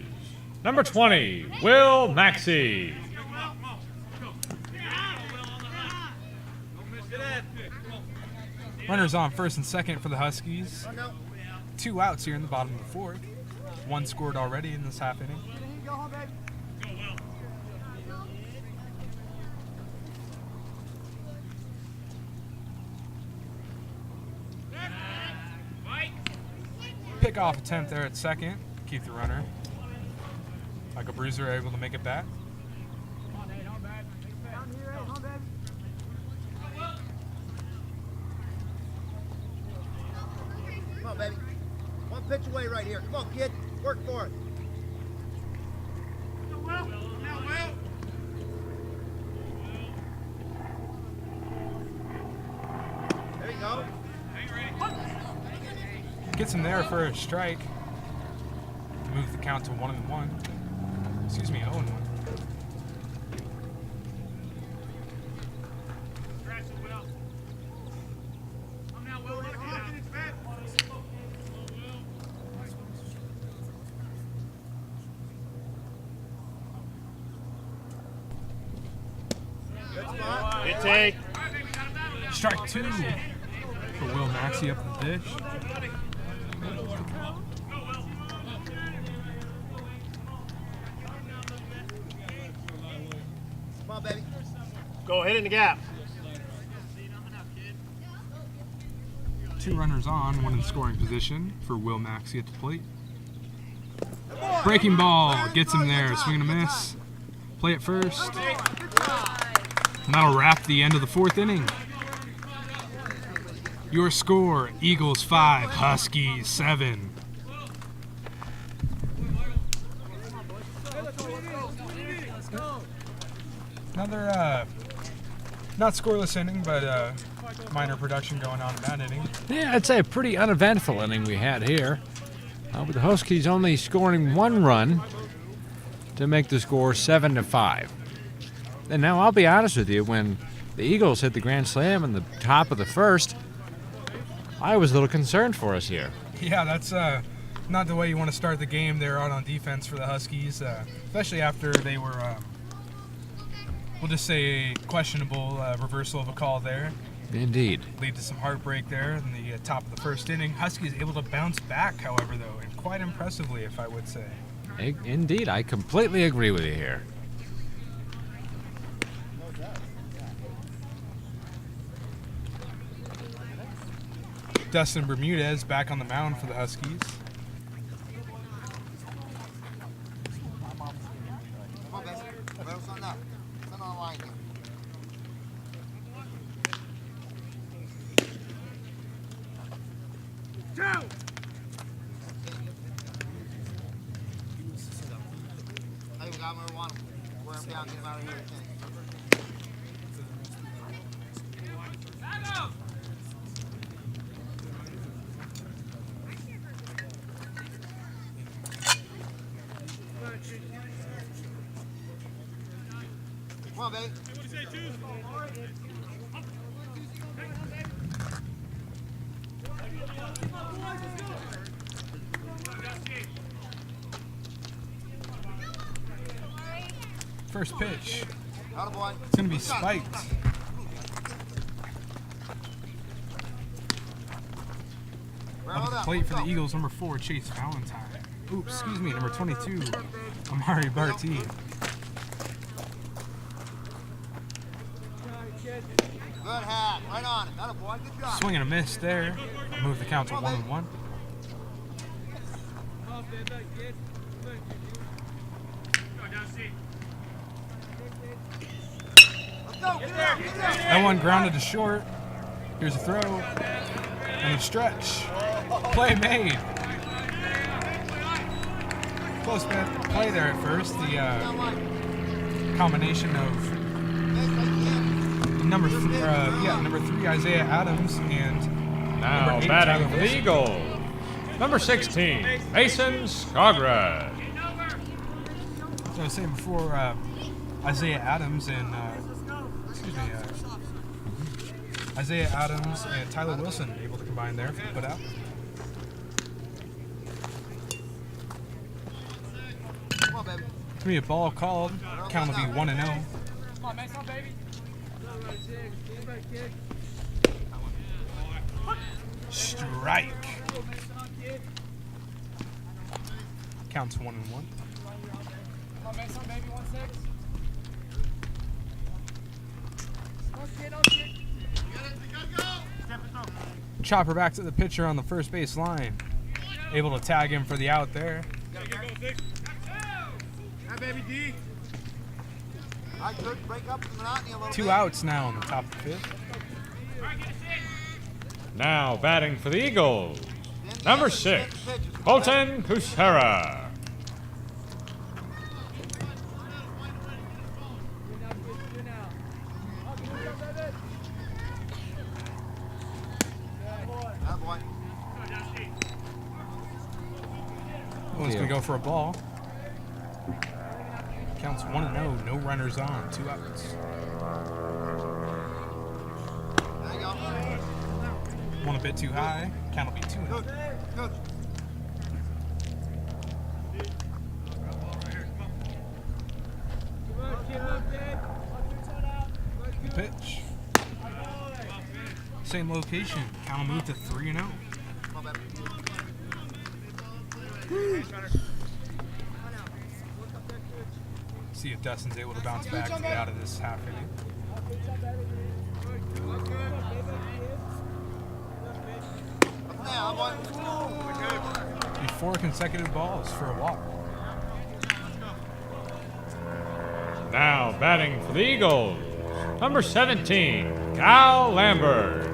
number 20, Will Maxey. Runners on first and second for the Huskies. 2 outs here in the bottom of the fourth. 1 scored already in this half inning. Pick-off attempt there at second. Keep the runner. Michael Bruiser able to make it back. Come on, baby. 1 pitch away right here. Come on, kid. Work for it. There you go. Gets him there for a strike. Move the count to 1-1. Excuse me, 0-1. Good spot. Good take. Strike 2 for Will Maxey up the dish. Come on, baby. Go ahead in the gap. 2 runners on, 1 in scoring position for Will Maxey at the plate. Breaking ball gets him there. Swing and a miss. Play it first. And that'll wrap the end of the 4th inning. Your score: Eagles 5, Huskies 7. Another not scoreless inning, but minor production going on in that inning. Yeah, I'd say a pretty uneventful inning we had here. With the Huskies only scoring 1 run to make the score 7-5. And now I'll be honest with you, when the Eagles hit the grand slam in the top of the 1st, I was a little concerned for us here. Yeah, that's not the way you want to start the game. They're out on defense for the Huskies, especially after they were, we'll just say, a questionable reversal of a call there. Indeed. Lead to some heartbreak there in the top of the 1st inning. Huskies able to bounce back, however, though, and quite impressively, if I would say. Indeed, I completely agree with you here. Dustin Bermudez back on the mound for the Huskies. Come on, baby. Throw something up. Something on the line here. Hey, we got him where we want him. Wear him down, get him out of here. Come on, baby. First pitch. Atta boy. It's going to be spiked. Barrel Up it at the up. plate for the Let's go. Eagles, number 4, Chase Valentine. Oops, excuse me, number 22, Amari Barty. Good hat. Right on it. Atta boy. Good job. Swing and a miss there. Move the count to 1-1. Let's go. Get it out. Get it out. That one grounded to short. Here's a throw. And a stretch. Play made. Close play there at first. The combination of number 3 Isaiah Adams and Now number 8 batting Tyler for the Wilson. Eagles, number 16, Mason Scograd. As I was saying before, Isaiah Adams and Isaiah Adams and Tyler Wilson able to combine there for the putout. Come on, baby. It's gonna be a ball called. Count will be 1-0. Come on, Mason, baby. Strike. Counts 1-1. Come on, Mason, baby, 1-6. Chopper back to the pitcher on the first base line. Able to tag him for the out there. Hi, baby D. All right, Kurt, break up the monotony a little bit. 2 outs now on the top of the 5th. Now batting for the Eagles, number 6, Colton Kuchera. Atta boy. One's going to go for a ball. Counts 1-0, no runners on, 2 outs. There you go. One a bit too high, count will be 2-0. Good. Good. The pitch. Same location, count will move to 3-0. Come on, baby. See if Dustin's able to bounce back to get out of this half inning. Be 4 consecutive balls for a walk. Now batting for the Eagles, number 17, Cal Lambert.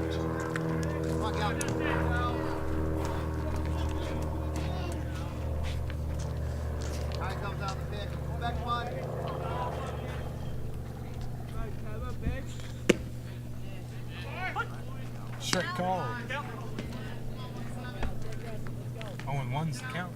Straight call. 0-1's the count.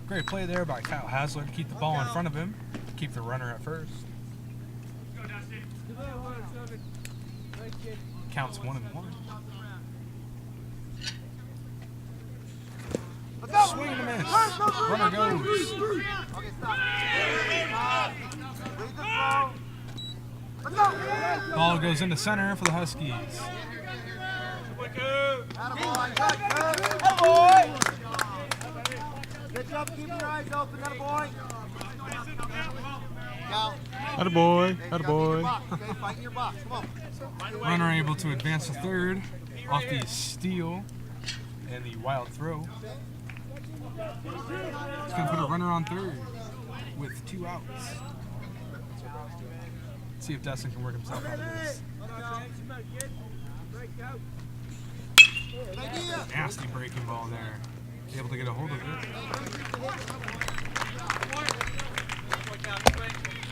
Great play there by Kyle Hasler to keep the ball in front of him, keep the runner at first. Counts 1-1. Swing and a miss. Runner goes. Ball goes into center for the Huskies. Good job keeping your eyes open, attaboy. Attaboy, Okay, attaboy. fight in your box. Come on. Runner able to advance to third off the steal and the wild throw. It's going to put a runner on third with 2 outs. Let's see if Dustin can work himself out of this. Nasty breaking ball there. Able to get a hold of it.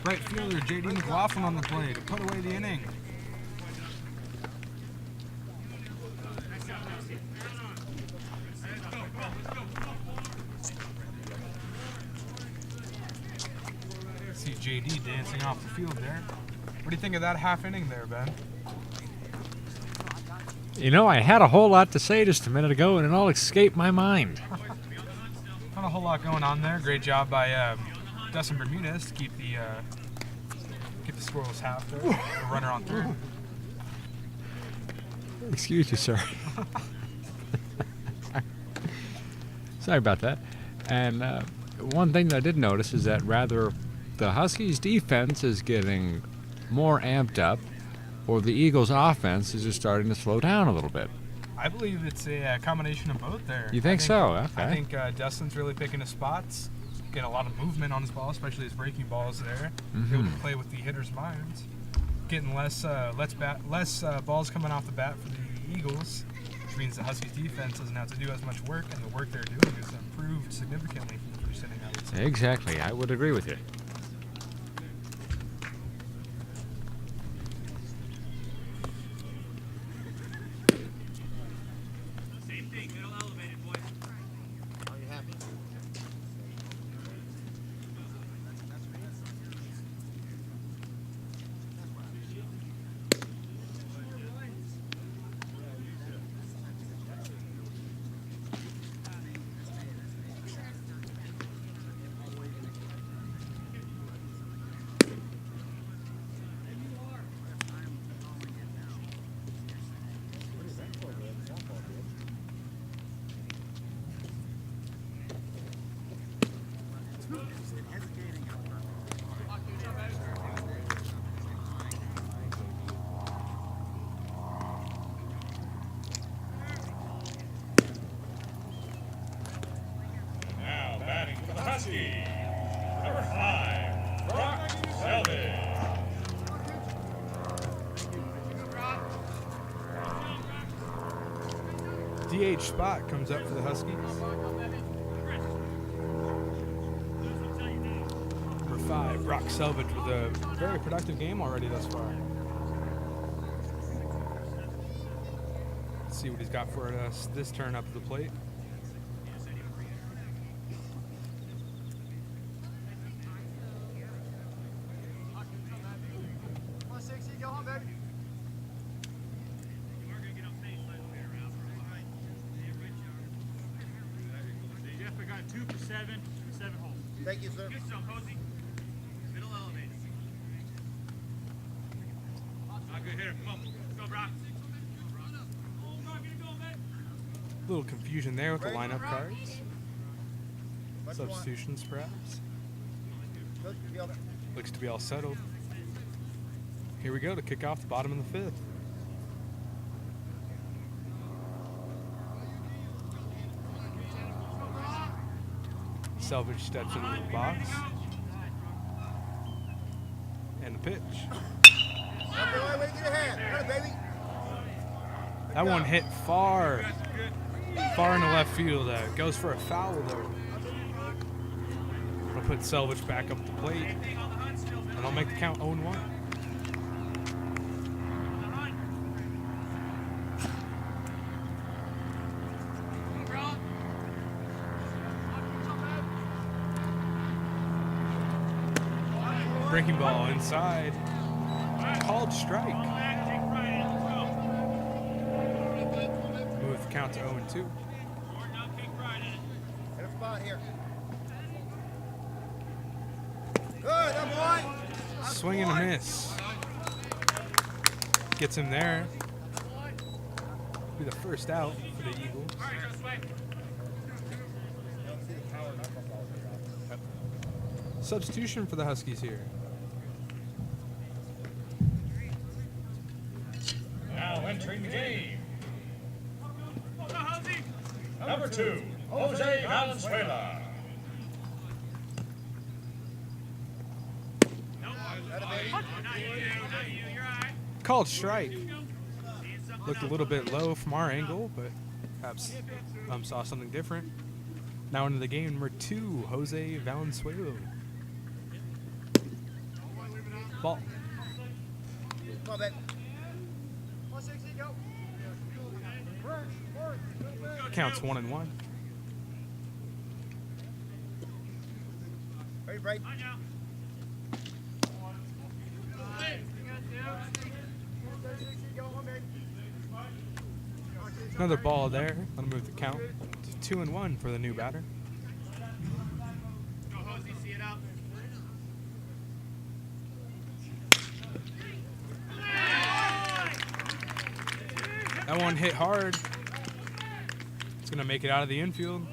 Right fielder J.D. McLaughlin on the play to put away the inning. See J.D. dancing off the field there. What do you think of that half inning there, Ben? You know, I had a whole lot to say just a minute ago, and it all escaped my mind. Not a whole lot going on there. Great job by Dustin Bermudez to keep the scoreless half there. The runner on third. Excuse you, sir. Sorry about that. And one thing that I did notice is that rather the Huskies' defense is getting more amped up, or the Eagles' offense is just starting to slow down a little bit. I believe it's a combination of both there. You think so? Okay. I think Dustin's really picking his spots, getting a lot of movement on his ball, especially his breaking balls there. Able to play with the hitter's minds. Getting less balls coming off the bat for the Eagles, which means the Huskies' defense doesn't have to do as much work, and the work they're doing is improved significantly from the first inning, I would say. Exactly. I would agree with you. Now batting for the Huskies, number 5, Brock Selvage. DH spot comes up for the Huskies. Number 5, Brock Selvage, with a very productive game already thus far. Let's see what he's got for us this turn up to the plate. Come on, 60, go home, baby. Jeff, I got 2 for 7 holes. Thank you, sir. Get some, Posey. Middle elevated. Not good hitter. Come on. Let's go, Brock. Little confusion there with the lineup cards. Substitutions, perhaps. Looks to be all settled. Here we go to kick off the bottom of the 5th. Selvage steps into the box. And the pitch. That one hit far in the left field. Goes for a foul there. I'll put Selvage back up the plate, and I'll make the count 0-1. Breaking ball inside. Called strike. Move the count to 0-2. Hit a spot here. Good, that boy. Swing and a miss. Gets him there. Be the first out for the Eagles. Substitution for the Huskies here. Now entering the game. Number 2, Jose Valenzuela. Called strike. Looked a little bit low from our angle, but perhaps saw something different. Now into the game, number 2, Jose Valenzuela. Ball. Come on, baby. Counts 1-1. Ready, break. Another ball there. I'll move the count to 2-1 for the new batter. That one hit hard. It's going to make it out of the infield.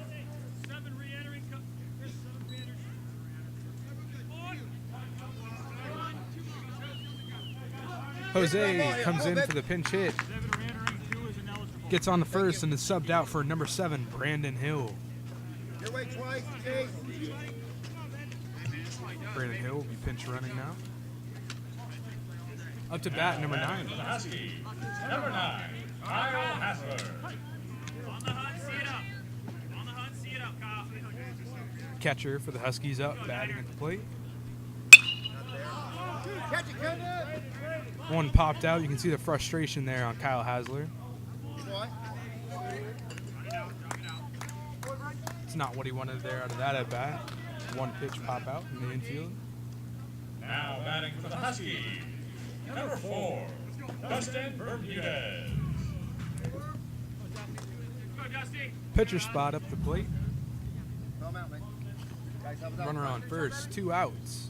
Jose comes in for the pinch hit. Gets on the first and is subbed out for number 7, Brandon Hill. Your way twice, Chase. Brandon Hill will be pinch running now. Up to bat, number 9. For the Huskies, number 9, Kyle Hassler. Catcher for the Huskies up, batting at the plate. Catch it, catch it. One popped out. You can see the frustration there on Kyle Hasler. It's not what he wanted there out of that at bat. One pitch pop out in the infield. Now batting for the Huskies, number 4, Dustin Bermudez. Pitcher spot up the plate. Throw 'em out, mate. Guys, help us out. Runner on first, 2 outs.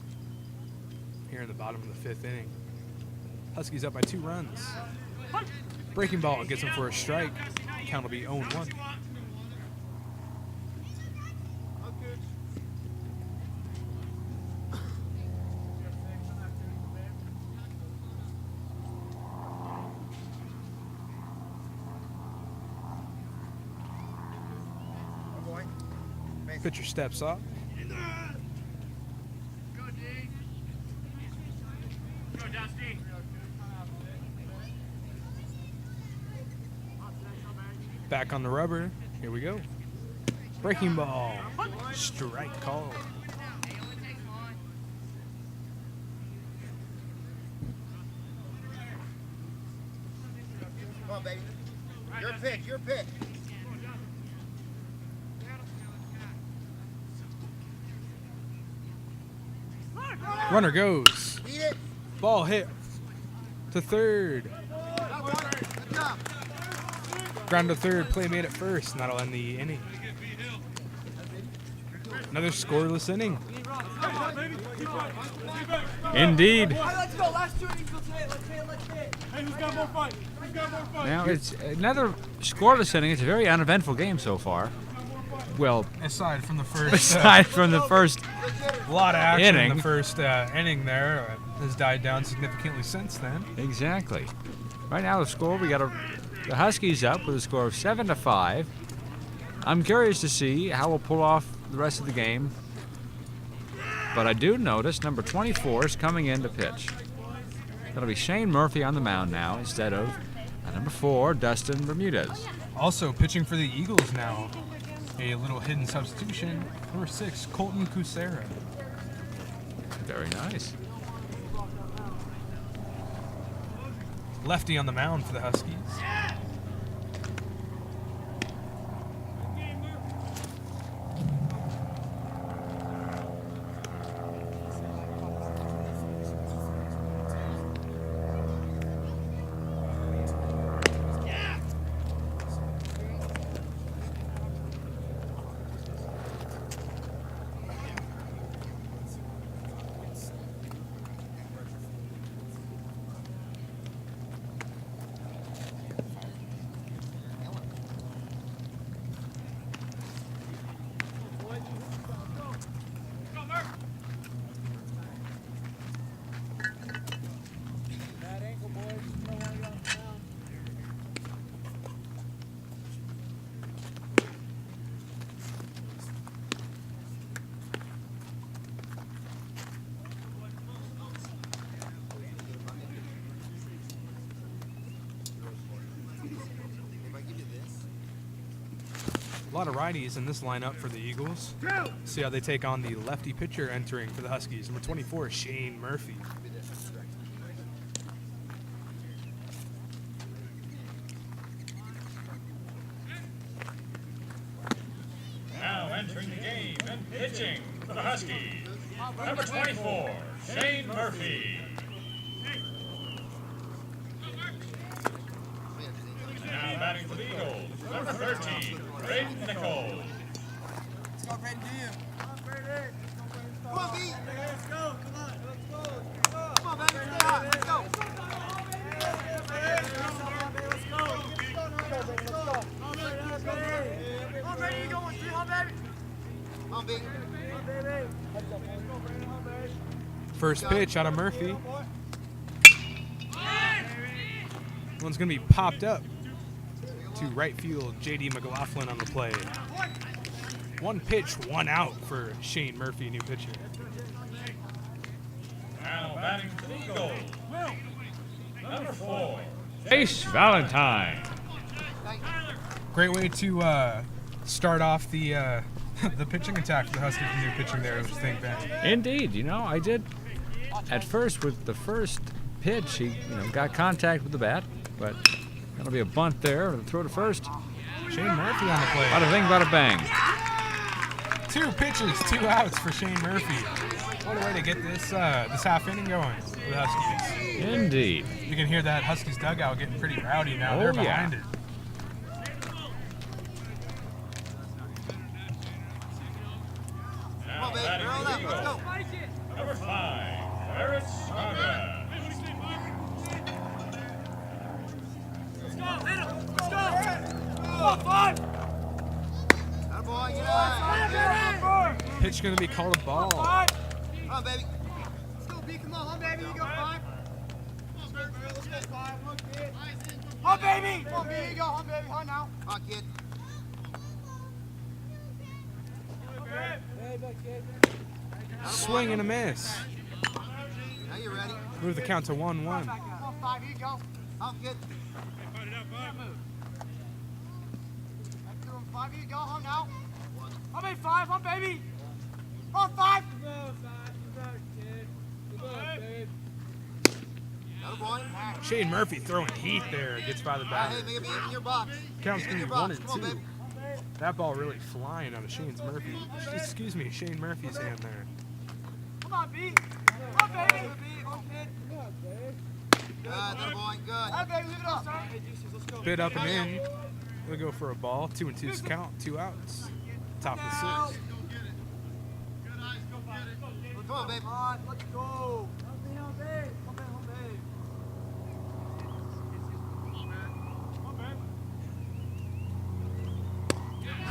Here in the bottom of the 5th inning. Huskies up by 2 runs. Breaking ball gets him for a strike. Count will be 0-1. Oh, boy. Mason. Pitcher steps up. Back on the rubber. Here we go. Breaking ball. Strike call. Come on, baby. Your pitch, your pitch. Runner goes. Eat it. Ball hit to third. Good job. Ground to third, play made at first, and that'll end the inning. Another scoreless inning. Indeed. Let's go. Last 2 innings. Let's hit. Hey, who's got more fight? Now it's another scoreless inning. It's a very uneventful game so far. Well, Aside from the first, aside from the first a lot of action in inning. the first inning there has died down significantly since then. Exactly. Right now the score, we got the Huskies up with a score of 7-5. I'm curious to see how we'll pull off the rest of the game. But I do notice number 24 is coming in to pitch. That'll be Shane Murphy on the mound now instead of number 4, Dustin Bermudez. Also pitching for the Eagles now, a little hidden substitution, number 6, Colton Kucera. Very nice. Lefty on the mound for the Huskies. A lot of righties in this lineup for the Eagles. See how they take on the lefty pitcher entering for the Huskies. Number 24, Shane Murphy. Now entering the game and pitching for the Huskies, number 24, Shane Murphy. Now batting for the Eagles, number 13, Braden Nichols. Let's go, Brandon. Do you? Come on, B. Let's go. Come on. Let's go. Come on, baby. Stay hot. Let's go. Let's go. Come on, Brady. You going? Come on, baby. Come on, baby. First pitch out of Murphy. One's going to be popped up to right field. J.D. McLaughlin on the play. One pitch, one out for Shane Murphy, new pitcher. Now batting for the Eagles, number 4, Ace Valentine. Great way to start off the the pitching attack for the Huskies with new pitching there, I think, Ben. Indeed. You know, I did at first with the first pitch, he got contact with the bat, but that'll be a bunt there. Throw to first. Shane Murphy on the play. Bada bing, bada bang. 2 pitches, 2 outs for Shane Murphy. What a way to get this this half inning going for the Huskies. Indeed. You can hear that Huskies dugout getting pretty rowdy now. They're behind it. now batting for the Eagles, number 5, Eric Saga. Let's go. Hit him. Let's go. Come on, 5. That boy, get on. Pitch going to be called a ball. Come on, baby. Let's go, B. Come on, baby. You go 5. Let's go 5. Oh, baby. Come on, B. You go. Home, baby. Home now. Come on, kid. Swing and a miss. Now you're ready. Move the count to 1-1. Come on, 5. Here you go. Come, kid. Back to him. 5. Here you go. Home now. Home, baby. 5. Home, baby. Home, 5. That boy. Shane Murphy throwing heat there. Gets by the Hey, batter. make it be in your box. Count's In going your to be 1 box. and Come on, 2. baby. That ball really flying out of Shane Murphy's hand there. Come on, B. Come on, baby. Good, that boy. Good. Hey, baby. Leave it up. Hey, Jesus. Let's go. Bit up and in. We'll go for a ball. 2 and 2's count. 2 outs. Top of the 6th. Come on, babe. Come on, let's go. Home base.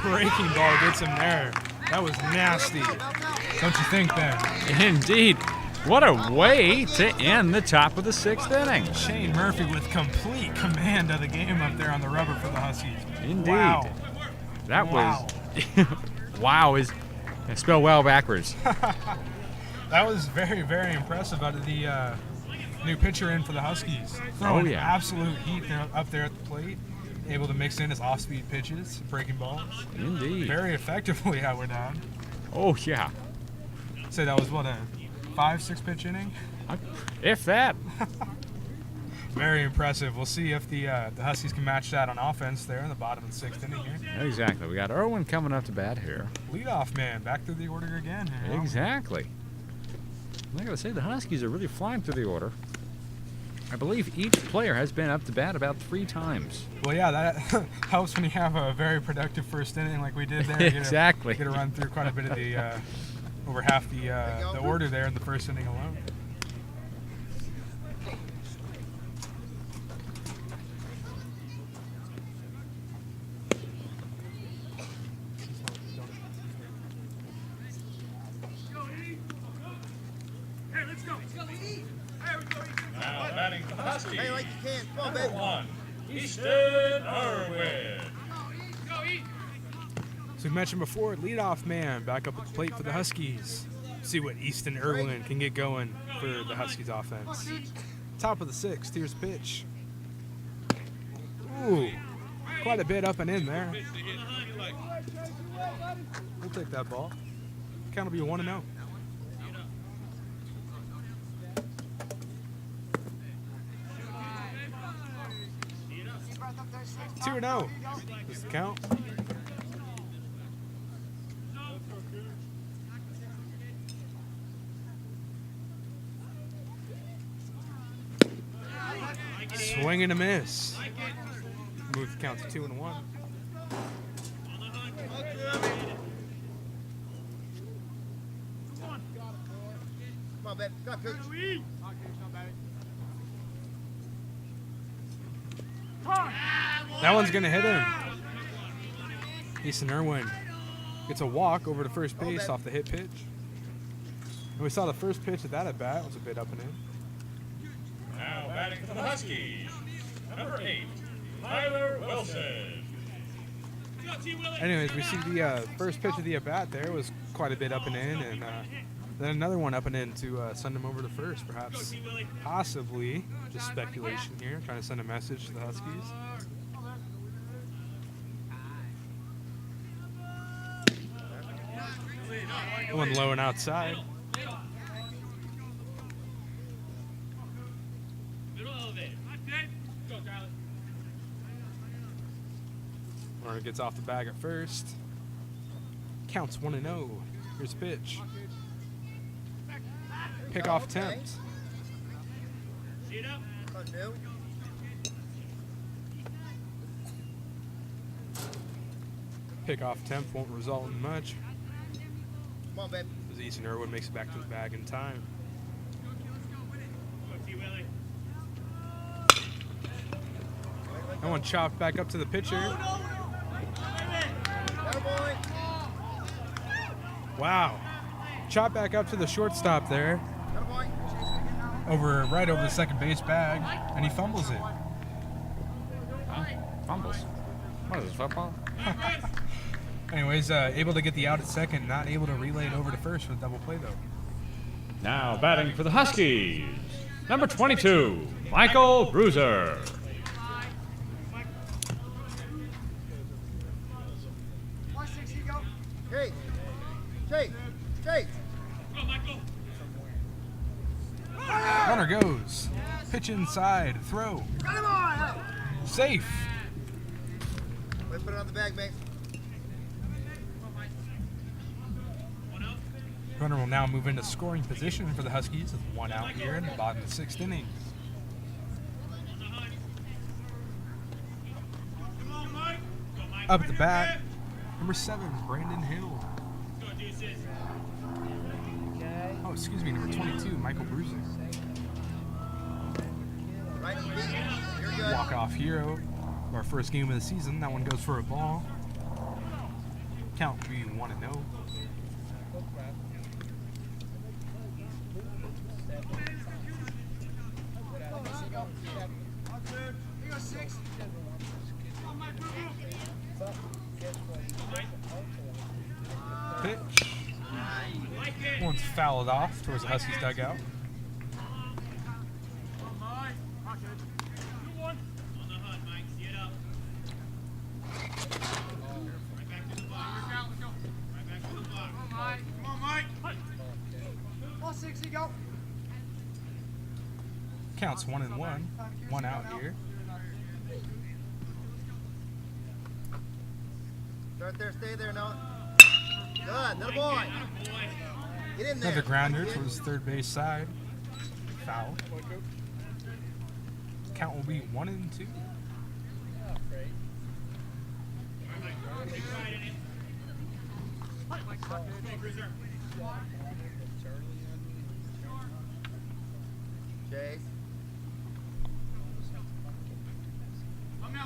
Breaking ball gets him there. That was nasty. Don't you think, Ben? Indeed. What a way to end the top of the 6th inning. Shane Murphy with complete command of the game up there on the rubber for the Huskies. Indeed. Wow. That Wow. was wow is spelled well backwards. That was very, very impressive out of the new pitcher in for the Huskies. Throwing yeah. absolute heat there, up there at the plate. Able to mix in his off-speed pitches, breaking balls. Indeed. Very effectively, I would add. Oh yeah. Say that was what, a 5-6 pitch inning? If that. Very impressive. We'll see if the Huskies can match that on offense there in the bottom of the 6th inning here. Exactly. We got Irwin coming up to bat here. Leadoff man, back through the order again here. Exactly. I gotta say, the Huskies are really flying through the order. I believe each player has been up to bat about 3 times. Well, yeah, that helps when you have a very productive first inning like we did there. Exactly. Get to run through quite a bit of the over half the order there in the first inning alone. Hey, let's go. Now batting for the Huskies. Hey, like you can. Come on, Number baby. 1, Easton Irwin. So we mentioned before, leadoff man back up at the plate for the Huskies. See what Easton Irwin can get going for the Huskies offense. Top of the 6th, here's pitch. Ooh, quite a bit up and in there. We'll take that ball. Count will be 1-0. Two and 0. Does it count? Swing and a miss. Move the count to 2-1. Come on, babe. Come on, coach. That one's gonna hit him. Easton Irwin gets a walk over to first base off the hit pitch. And we saw the first pitch of that at bat was a bit up and in. Now batting for the Huskies. Number 8, Tyler Wilson. Anyways, we see the first pitch of the at bat there was quite a bit up and in, and then another one up and in to send him over to first, perhaps, possibly, just speculation here, trying to send a message to the Huskies. One low and outside. Runner gets off the bag at first. Counts 1-0. Here's pitch. Pickoff attempt. Pickoff attempt won't result in much. Come on, babe. As Easton Irwin makes it back to the bag in time. That one chopped back up to the pitcher. Atta boy. Wow. Chopped back up to the shortstop there. Atta boy. Right over the second base bag, and he fumbles it. Fumbles. What is this, football? Anyways, able to get the out at second, not able to relay it over to first for the double play though. Now batting for the Huskies. Number 22, Michael Bruiser. Chase. Chase. Chase. Runner goes. Pitch inside. Throw. Safe. Let's put it on the bag, mate. Runner will now move into scoring position for the Huskies with 1 out here in the bottom of the 6th inning. Up at the bat, number 7, Brandon Hill. Oh, excuse me, number 22, Michael Bruiser. Right, you're good. Walk-off hero of our first game of the season. That one goes for a ball. Count will be 1-0. Pitch. One's fouled off towards the Huskies dugout. Counts 1-1. 1 out here. Start there, stay there, Noah. Good, little boy. Get in there. Another grounder towards third base side. Foul. Count will be 1-2. Chase.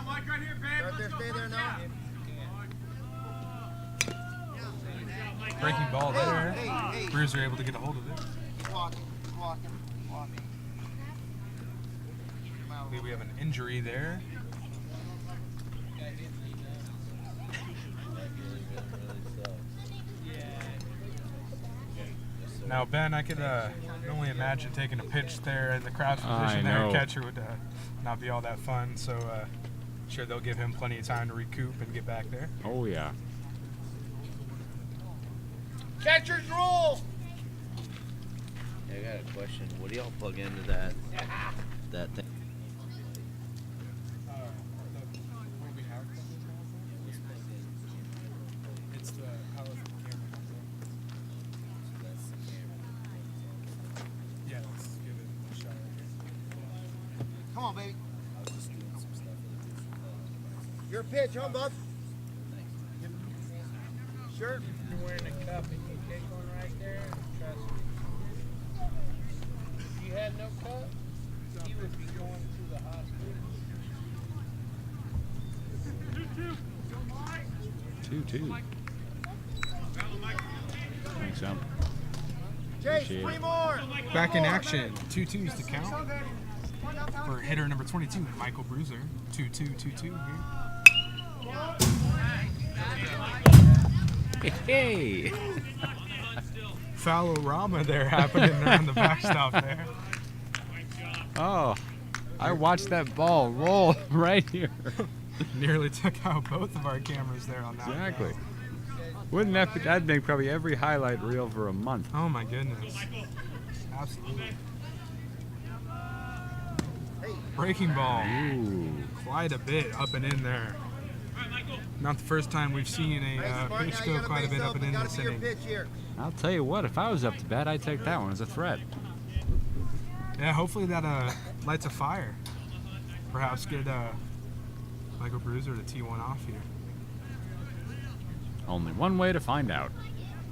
Mike, right here, babe. Start there, stay there, Noah. Breaking ball there. Hey. Bruiser able to get a hold of it. Walking. I believe we have an injury there. Now, Ben, I could only imagine taking a pitch there in the crouch position there. Catcher would not be all that fun, so sure they'll give him plenty of time to recoup and get back there. Oh, yeah. Catcher's roll. I got a question. What do y'all plug into that thing? It's the how the camera comes in. Yeah, let's give it a shot right here. Come on, baby. Your pitch, huh, bub? Sure. You're wearing a cup and you take one right there, trust me. If you had no cup, you would be going to the hospital. 2-2. Thanks, Sam. Chase, Appreciate 3 it. more. Back in action. 2-2s to count for hitter number 22, Michael Bruiser. 2-2 here. Hey! Foul-o-rama there happening on the backstop there. Oh, I watched that ball roll right here. Nearly took out both of our cameras there on that. Exactly. Wouldn't that be, that'd make probably every highlight reel for a month. Oh my goodness. Absolutely. Breaking ball. Ooh. Quite a bit up and in there. Not the first time we've seen a pitch go quite a bit up and in this inning. I'll tell you what, if I was up to bat, I'd take that one as a threat. Yeah, hopefully that lights a fire. Perhaps get Michael Bruiser to T1 off here. Only one way to find out.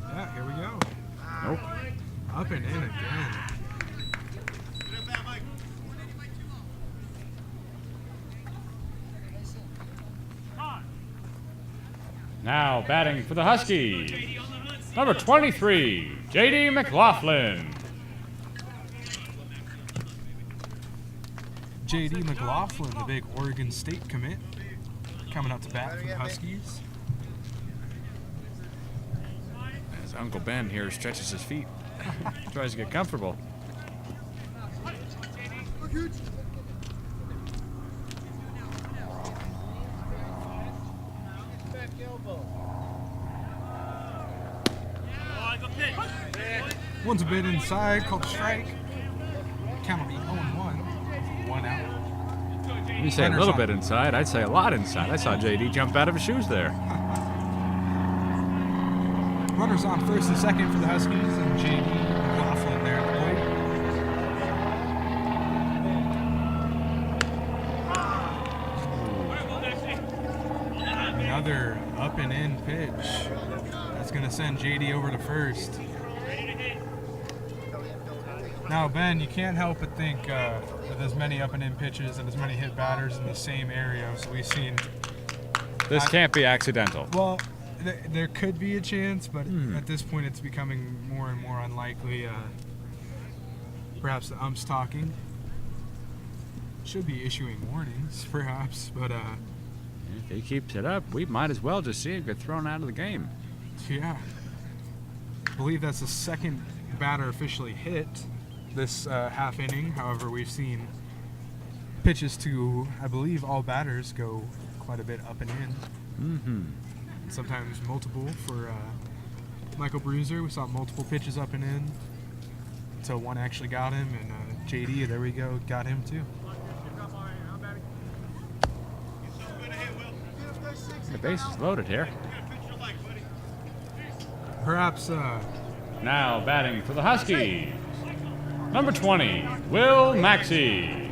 Yeah, here we go. Nope. Up and in again. Now batting for the Huskies, number 23, J.D. McLaughlin. J.D. McLaughlin, the big Oregon State commit, coming up to bat for the Huskies. As Uncle Ben here stretches his feet, tries to get comfortable. One's a bit inside, called strike. Count will be 0-1. 1 out. When you say a little bit inside, I'd say a lot inside. I saw J.D. jump out of his shoes there. Runners on first and second for the Huskies, and J.D. McLaughlin there at the plate. Another up and in pitch. That's going to send J.D. over to first. Now, Ben, you can't help but think with as many up and in pitches and as many hit batters in the same area as we've seen. This can't be accidental. Well, there could be a chance, but at this point it's becoming more and more unlikely. Perhaps the ump's talking. Should be issuing warnings, perhaps, but If he keeps it up, we might as well just see him get thrown out of the game. yeah. I believe that's the second batter officially hit this half inning. However, we've seen pitches to, I believe, all batters go quite a bit up and in. Mm-hmm. Sometimes multiple for Michael Bruiser. We saw multiple pitches up and in until one actually got him, and JD, there we go, got him too. The base is loaded here. Perhaps Now batting for the Huskies, number 20, Will Maxey.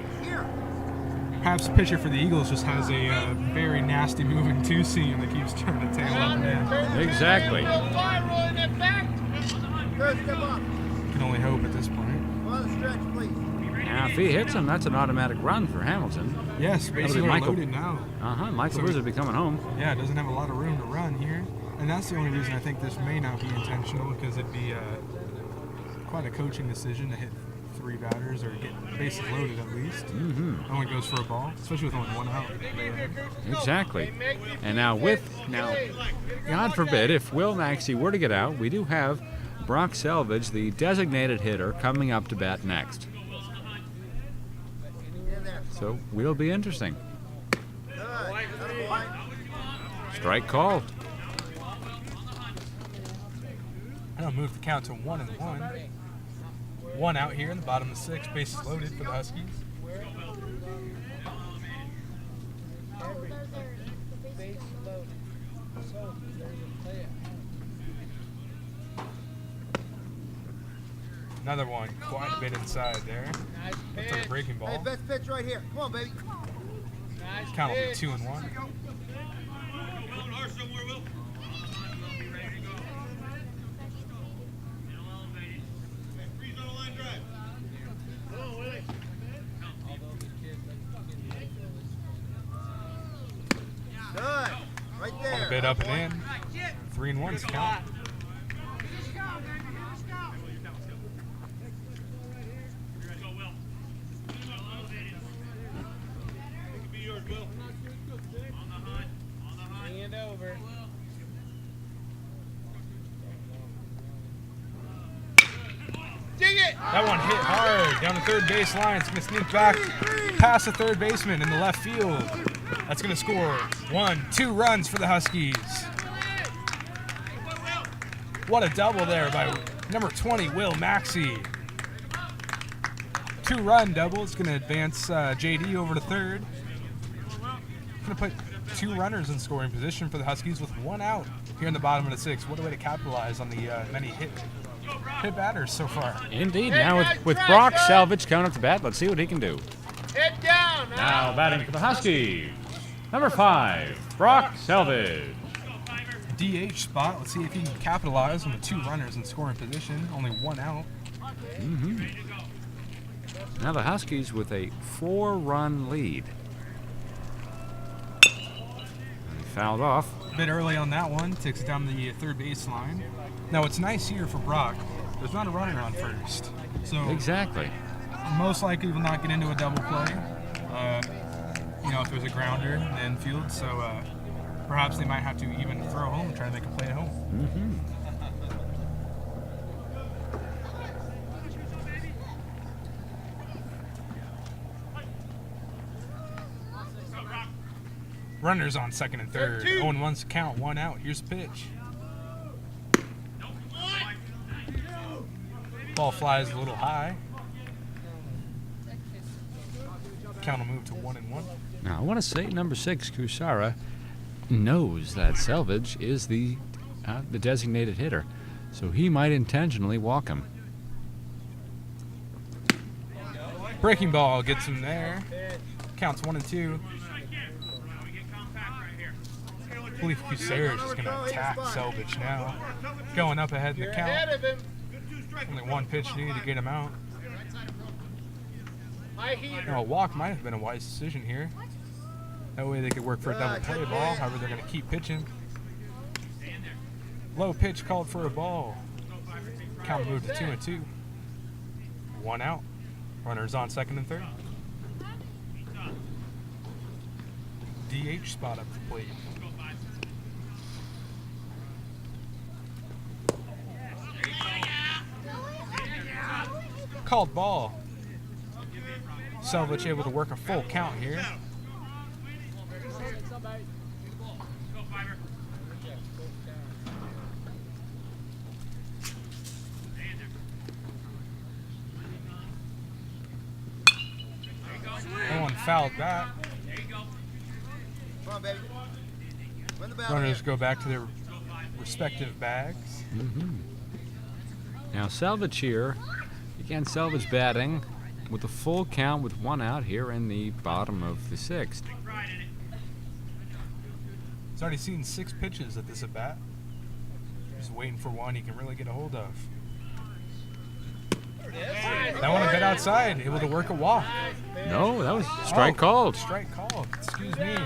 perhaps the pitcher for the Eagles just has a very nasty moving two seam that keeps trying to tail up and in. Exactly. Good, step up. Can only hope at this point. Go on the stretch, please. Now, if he hits him, that's an automatic run for Hamilton. Yes, basically Michael. loaded now. Michael So- Bruiser will be coming home. Yeah, doesn't have a lot of room to run here. And that's the only reason I think this may not be intentional, because it'd be quite a coaching decision to hit three batters or get bases loaded at least. Mm-hmm. Only goes for a ball, especially with only one out. Exactly. And now God forbid, if Will Maxey were to get out, we do have Brock Selvage, the designated hitter, coming up to bat next. In there. So will be interesting. Good. That's fine. Strike call. That'll move the count to 1-1. One out here in the bottom of the sixth, bases loaded for the Huskies. Base loaded. So, there's a play. Another one, quite a bit inside there. Nice Looks like a pitch. breaking Hey, ball. best pitch right here. Come on, baby. Nice Count will be pitch. 2-1. Good. Right there. One bit up and in. 3-1's count. Bring it over. Dig it! That one hit hard down the third base line. It's going to sneak back past the third baseman in the left field. That's going to score 1-2 runs for the Huskies. What a double there by number 20, Will Maxey. 2-run double. It's going to advance JD over to third. Going to put 2 runners in scoring position for the Huskies with 1 out here in the bottom of the sixth. What a way to capitalize on the many hit batters so far. Indeed. Now with Brock Selvage coming up to bat, let's see what he can do. Head down! Now batting for the Huskies, number 5, Brock Selvage. DH spot. Let's see if he can capitalize on the 2 runners in scoring position. Only 1 out. Mm-hmm. Now the Huskies with a 4-run lead. He fouled off. A bit early on that one. Takes it down to the third baseline. Now what's nice here for Brock, there's not a runner on first. So Exactly. most likely will not get into a double play. If there's a grounder in the infield. So perhaps they might have to even throw home and try to make a play at home. Mm-hmm. Runners on second and third. 0-1's count, 1 out. Here's the pitch. Ball flies a little high. Count will move to 1-1. Now I want to say number 6, Kusara, knows that Selvage is the designated hitter, so he might intentionally walk him. Breaking ball gets him there. Counts 1-2. I believe Kucera is going to attack Selvage now. Going up ahead in the You're count. ahead of him. Only 1 pitch needed to get him out. Now, a walk might have been a wise decision here. That way they could work for a double play ball. However, they're going to keep pitching. Low pitch called for a ball. Count moved to 2-2. 1 out. Runners on second and third. DH spot up the plate. Called ball. Selvich able to work a full count here. No one fouled that. Come on, baby. Win the battle. Runners go back to their respective bags. Now Selvich here. Again, Selvich batting with a full count with 1 out here in the bottom of the 6th. He's already seen 6 pitches at this at-bat. Just waiting for one he can really get a hold of. That one a bit outside, able to work a walk. No, that was strike called. Strike called. Excuse me.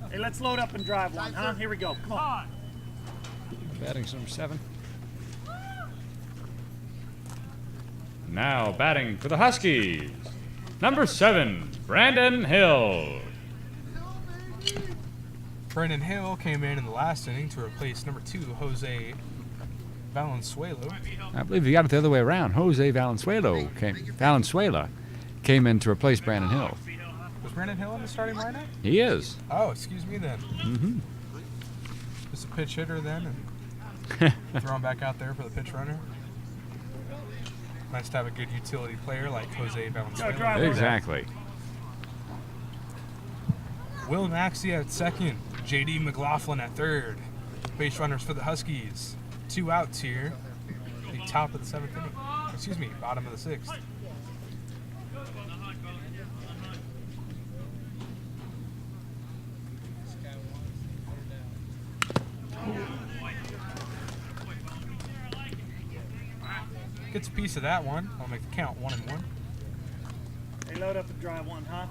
Hey, let's load up and drive one, huh? Here we go. Come on. Batting number 7. Now batting for the Huskies, number 7, Brandon Hill. Brandon Hill came in the last inning to replace number 2, Jose Valenzuela. I believe you got it the other way around. Jose Valenzuela came in to replace Brandon Hill. Was Brandon Hill in the starting lineup? He is. Oh, excuse me then. Mm-hmm. Just a pitch hitter then, and throw him back out there for the pitch runner. Nice to have a good utility player like Jose Valenzuela. Exactly. Will Maxey at second. J.D. McLaughlin at third. Base runners for the Huskies. 2 outs here. The top of the 7th inning. Excuse me, bottom of the 6th. Gets a piece of that one. I'll make the count 1-1. Hey, load up and drive one, huh?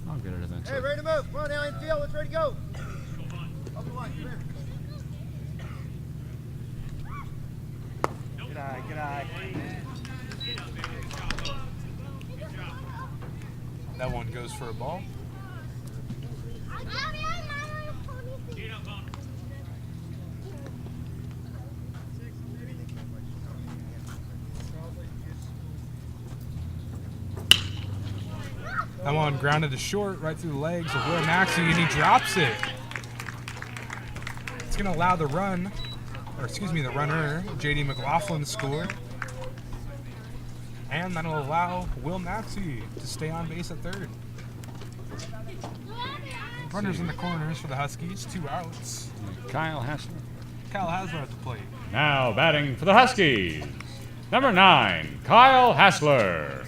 I'll get it eventually. Hey, ready to move. Come on now, infield. Let's ready to go. Up the line. Come here. Good eye, good eye. That one goes for a ball. That one grounded to short right through the legs of Will Maxey, and he drops it. It's going to allow the runner, J.D. McLaughlin, to score. And that'll allow Will Maxey to stay on base at third. Runners in the corners for the Huskies, 2 outs. Kyle Hassler. Kyle Hasler at the plate. Now batting for the Huskies, number 9, Kyle Hassler.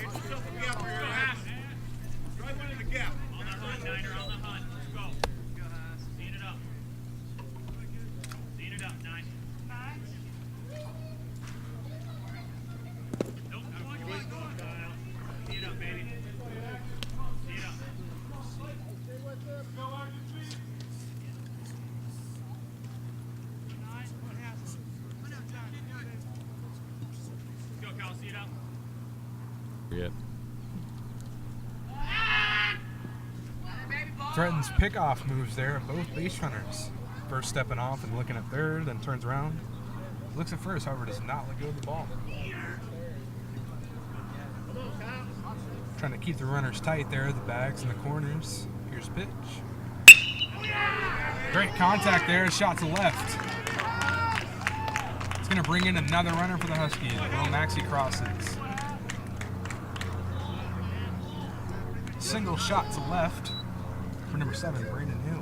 Threatens pickoff moves there of both base runners. First stepping off and looking at third, then turns around. Looks at first, however, does not let go of the ball. Trying to keep the runners tight there, the bags in the corners. Here's pitch. Great contact there, shot to left. It's going to bring in another runner for the Huskies. Will Maxey crosses. Single shot to left for number 7, Brandon Hill.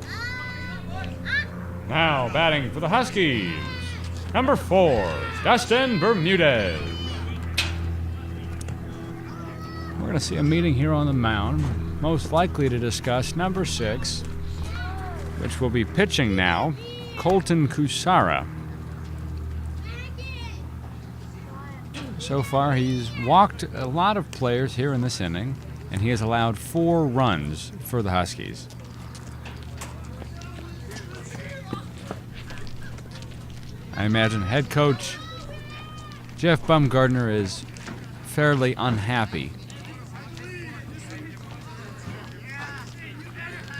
Now batting for the Huskies, number 4, Dustin Bermudez. We're going to see a meeting here on the mound, most likely to discuss number 6, which will be pitching now, Colton Kusara. So far, he's walked a lot of players here in this inning, and he has allowed 4 runs for the Huskies. I imagine head coach Jeff Bumgardner is fairly unhappy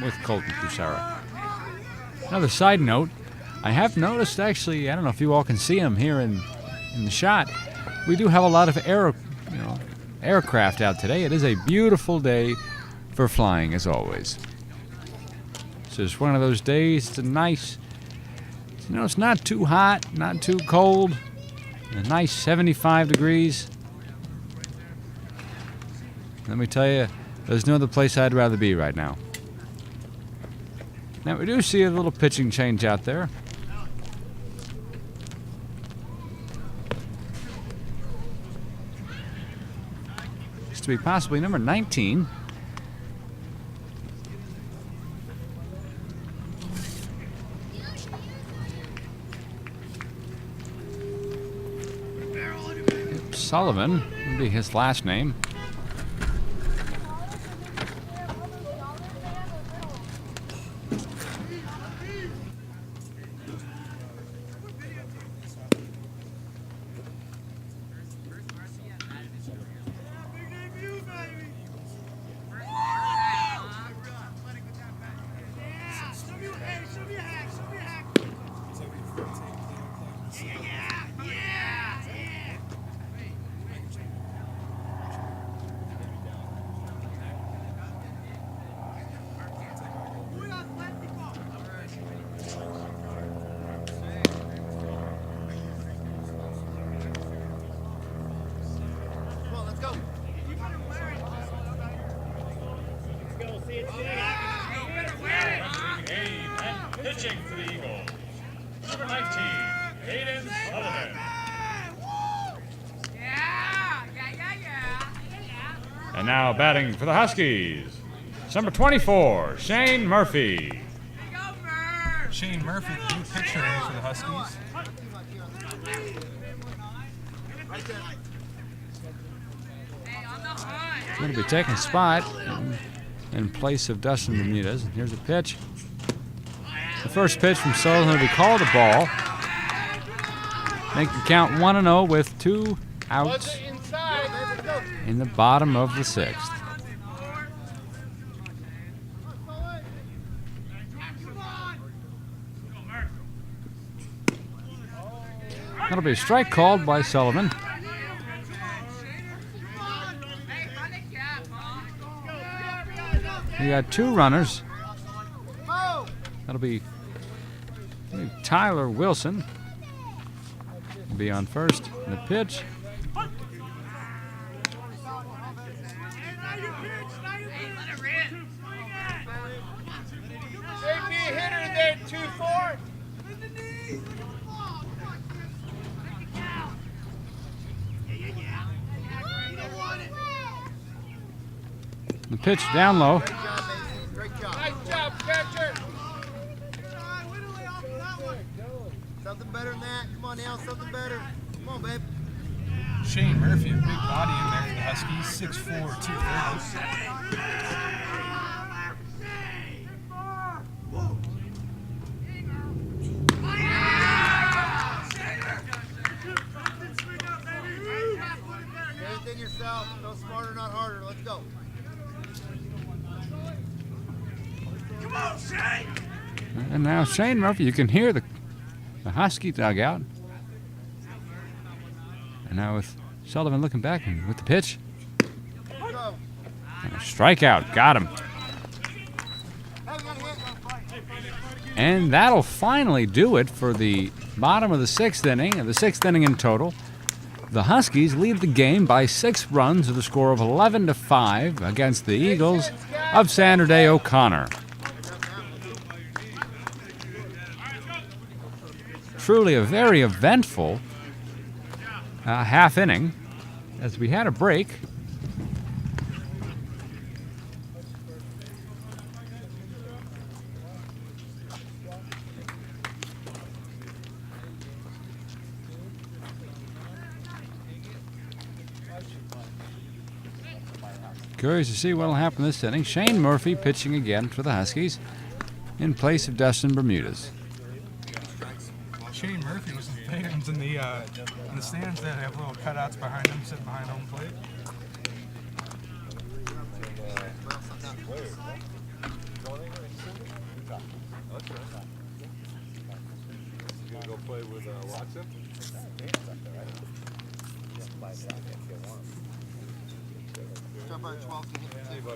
with Colton Kusara. Another side note, I have noticed actually, I don't know if you all can see him here in the shot, we do have a lot of aircraft out today. It is a beautiful day for flying, as always. So it's one of those days, it's a nice, it's not too hot, not too cold, a nice 75 degrees. Let me tell you, there's no other place I'd rather be right now. Now we do see a little pitching change out there. It's to be possibly number 19. Sullivan would be his last name. Pitching for the Eagles, number 19, Hayden Sullivan. And now batting for the Huskies, number 24, Shane Murphy. Shane Murphy, the new pitcher for the Huskies. He's going to be taking a spot in place of Dustin Bermudez. And here's a pitch. The first pitch from Sullivan will be called a ball. Make the count 1-0 with 2 outs in the bottom of the 6th. That'll be a strike called by Sullivan. We got 2 runners. That'll be Tyler Wilson. Will be on first. And the pitch. The pitch down low. Something better than that. Come on now, something better. Come on, babe. Shane Murphy, a big body in there for the Huskies, 6'4", 230. Anything yourself. Go smarter, not harder. Let's go. Come on, Shane! And now Shane Murphy, you can hear the Husky dugout. And now with Sullivan looking back and with the pitch. And a strikeout. Got him. And that'll finally do it for the bottom of the 6th inning, the 6th inning in total. The Huskies lead the game by 6 runs with a score of 11-5 against the Eagles of Sandra Day O'Connor. Truly a very eventful half inning as we had a break. Curious to see what will happen this inning. Shane Murphy pitching again for the Huskies in place of Dustin Bermudez. Shane Murphy was some fans in the stands there. They have little cutouts behind him, sitting behind home plate. You gonna go play with Watson?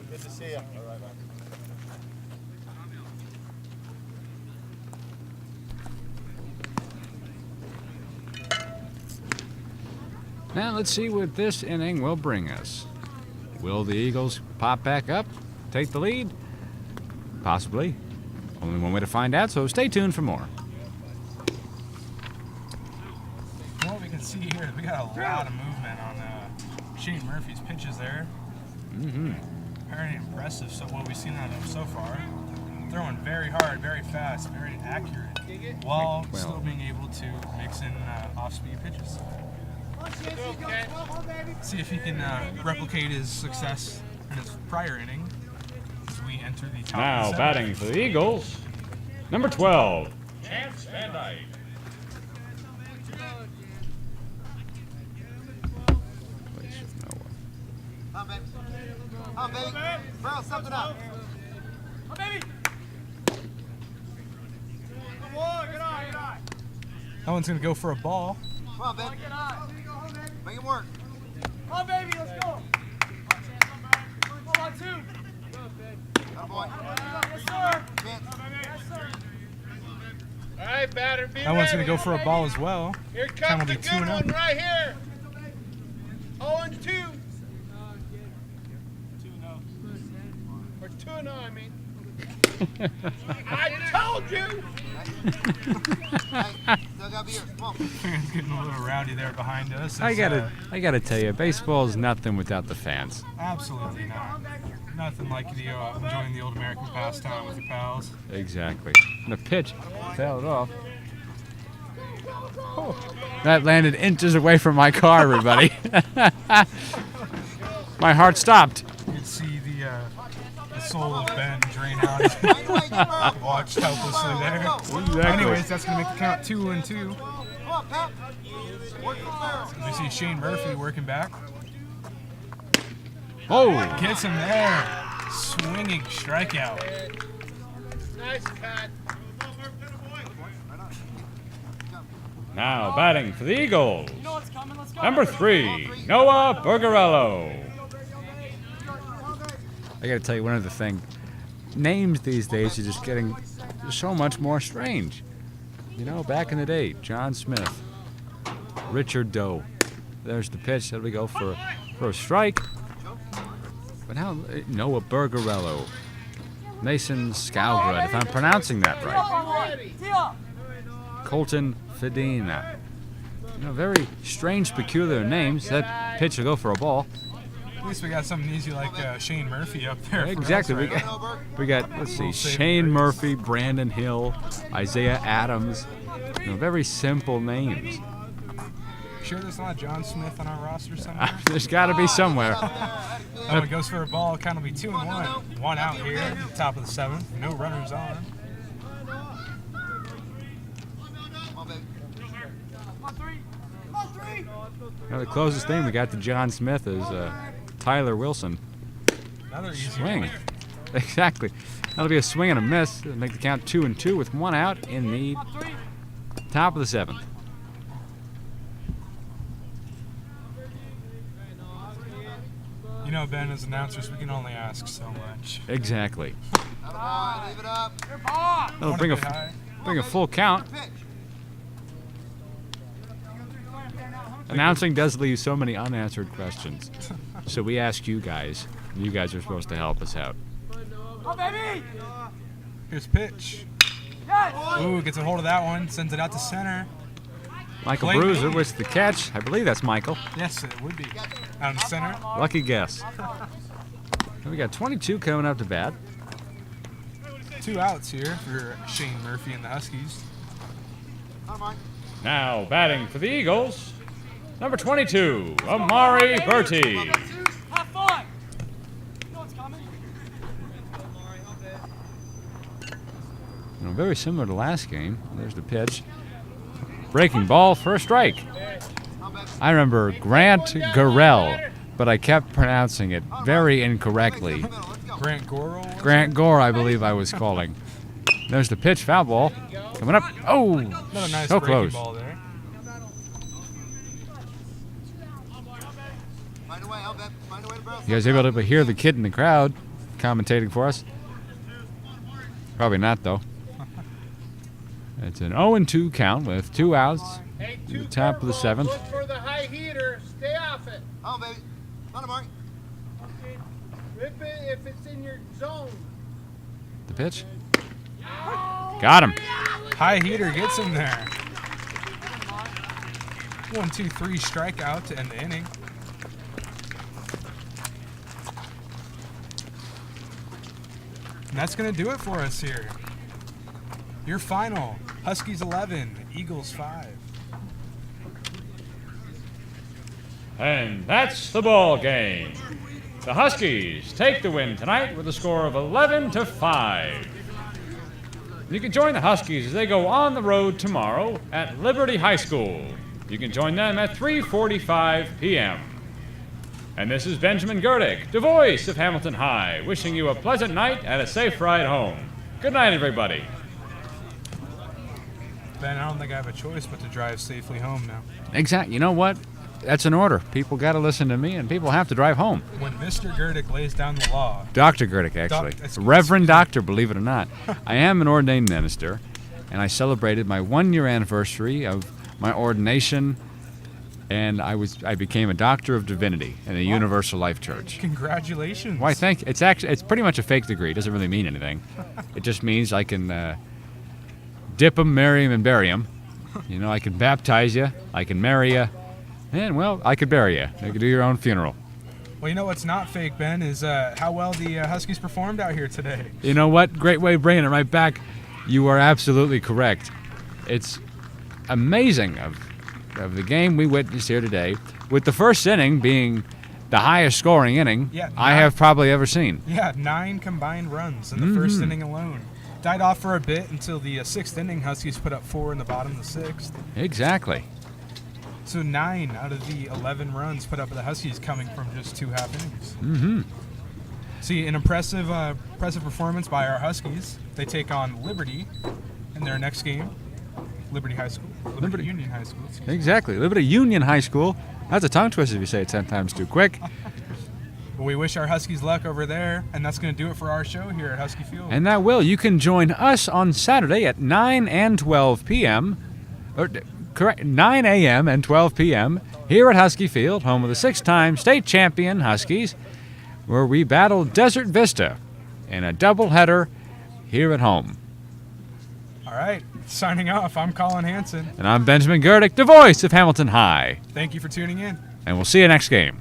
Good to see you. All right, man. Now let's see what this inning will bring us. Will the Eagles pop back up, take the lead? Possibly. Only one way to find out, so stay tuned for more. From what we can see here, we got a lot of movement on Shane Murphy's pitches there. Very impressive, so what we've seen out of him so far. Throwing very hard, very fast, very accurate, while still being able to mix in off-speed pitches. See if he can replicate his success in his prior inning as we enter the top Now of the batting for the Eagles, number 12, Chance Van Dyke. Come on, baby. Come on, baby. Throw something up. Come on, baby. Come on, get on, get on. That one's going to go for a ball. Come on, baby. Get on. Make it work. Come on, baby, let's go. Come on, two. Atta boy. Yes, sir. Chance. Yes, sir. All right, batter, be That one's going ready. to go for a ball as well. Here Count will comes be the good 2-0. one right here. 0-2. Or 2-0, I mean. I told you. Hey, still gotta be here. Come on. Fans getting a little rowdy there behind us. I It's, gotta tell you, baseball is nothing without the fans. absolutely not. Nothing like the enjoying the old American pastime with your pals. Exactly. And the pitch fouled off. Oh, that landed inches away from my car, everybody. My heart stopped. You can see the soul of Ben drain out. Watched helplessly there. Exactly. Anyways, that's going to make the count 2-2. Come on, Pep. Work from there. We see Shane Murphy working back. Oh, Gets him there. Swinging strikeout. Nice, Pat. now batting for the Eagles, You know what's coming, let's go. number 3, Noah Bergarello. I gotta tell you one other thing. Names these days are just getting so much more strange. You know, back in the day, John Smith, Richard Doe. There's the pitch. There we go for a strike. But now Noah Bergarello, Mason Scalgrud, if I'm pronouncing that right. Tee up. Colton Fedina. You know, very strange, peculiar names. That pitch will go for a ball. At least we got something easy like Shane Murphy up there. Exactly. For us right now. We got, let's see, Shane Murphy, Brandon Hill, Isaiah Adams. You know, very simple names. Sure there's not John Smith on our roster somewhere? There's got to be somewhere. That one goes for a ball. Count will be 2-1. One out here at the top of the 7th. No runners on. Come on, baby. Come on, three. Come on, three. Now, the closest thing we got to John Smith is Tyler Wilson. Another easy Swing. one. Exactly. That'll be a swing and a miss. It'll make the count 2-2 with one out in the top of the 7th. You know, Ben, as announcers, we can only ask so much. Exactly. Atta boy. Leave it up. That'll One bring bit high. a full count. Pitch. Announcing does leave so many unanswered questions. So we ask you guys. You guys are supposed to help us out. Come on, baby. Here's pitch. Yes. Ooh, gets a hold of that one. Sends it out to center. Michael Blake Bruiser Lee. with the catch. I believe that's Michael. Yes, it would be. Out in center. Lucky guess. We got 22 coming up to bat. 2 outs here for Shane Murphy and the Huskies. Come on. Now batting for the Eagles, Number 22, Amari Bertie. Have fun. You know what's coming. Very similar to last game. There's the pitch. Breaking ball for a strike. I remember Grant Gorell, but I kept pronouncing it very incorrectly. Grant Gorel. Grant Gore, I believe I was calling. There's the pitch, foul ball. Coming up. Oh, Another nice so breaking close. ball there. You guys able to hear the kid in the crowd commentating for us? Probably not, though. It's an 0-2 count with 2 outs. Hey, The two top of the curveballs. 7th. Look for the high heater. Stay off it. On, baby. On, Mark. Rip it if it's in your zone. The pitch. Got him. High heater gets him there. 1, 2, 3 strikeout to end the inning. And that's going to do it for us here. Your final, Huskies 11, Eagles 5. And that's the ball game. The Huskies take the win tonight with a score of 11-5. You can join the Huskies as they go on the road tomorrow at Liberty High School. You can join them at 3:45 p.m. And this is Benjamin Gerdick, the voice of Hamilton High, wishing you a pleasant night and a safe ride home. Good night, everybody. Ben, I don't think I have a choice but to drive safely home now. Exactly. You know what? That's an order. People got to listen to me, and people have to drive home. When Mr. Gerdick lays down the law. Dr. Gerdick, actually. Reverend Doctor, believe it or not. I am an ordained minister, and I celebrated my 1-year anniversary of my ordination, and I became a doctor of divinity in the Universal Life Church. Congratulations. Why, thank you. It's pretty much a fake degree. It doesn't really mean anything. It just means I can dip 'em, marry 'em, and bury 'em. You know, I can baptize you, I can marry you, and, well, I could bury you. You could do your own funeral. Well, you know what's not fake, Ben, is how well the Huskies performed out here today. You know what? Great way of bringing it right back. You are absolutely correct. It's amazing of the game we witnessed here today, with the first inning being the highest scoring inning I have probably ever seen. Yeah, 9 combined runs in the first inning alone. Died off for a bit until the 6th inning. Huskies put up 4 in the bottom of the 6th. Exactly. So 9 out of the 11 runs put up by the Huskies coming from just 2 half innings. Mm-hmm. See, an impressive performance by our Huskies. They take on Liberty in their next game. Liberty High School. Liberty Union High School. Exactly. Liberty Union High School. That's a tongue twister if you say it 10 times too quick. Well, we wish our Huskies luck over there, and that's going to do it for our show here at Husky Field. And that will. You can join us on Saturday at 9 and 12 p.m. Or, correct, 9 a.m. and 12 p.m. here at Husky Field, home of the 6-time state champion Huskies, where we battle Desert Vista in a doubleheader here at home. All right, signing off, I'm Colin Hansen. And I'm Benjamin Gerdick, the voice of Hamilton High. Thank you for tuning in. And we'll see you next game.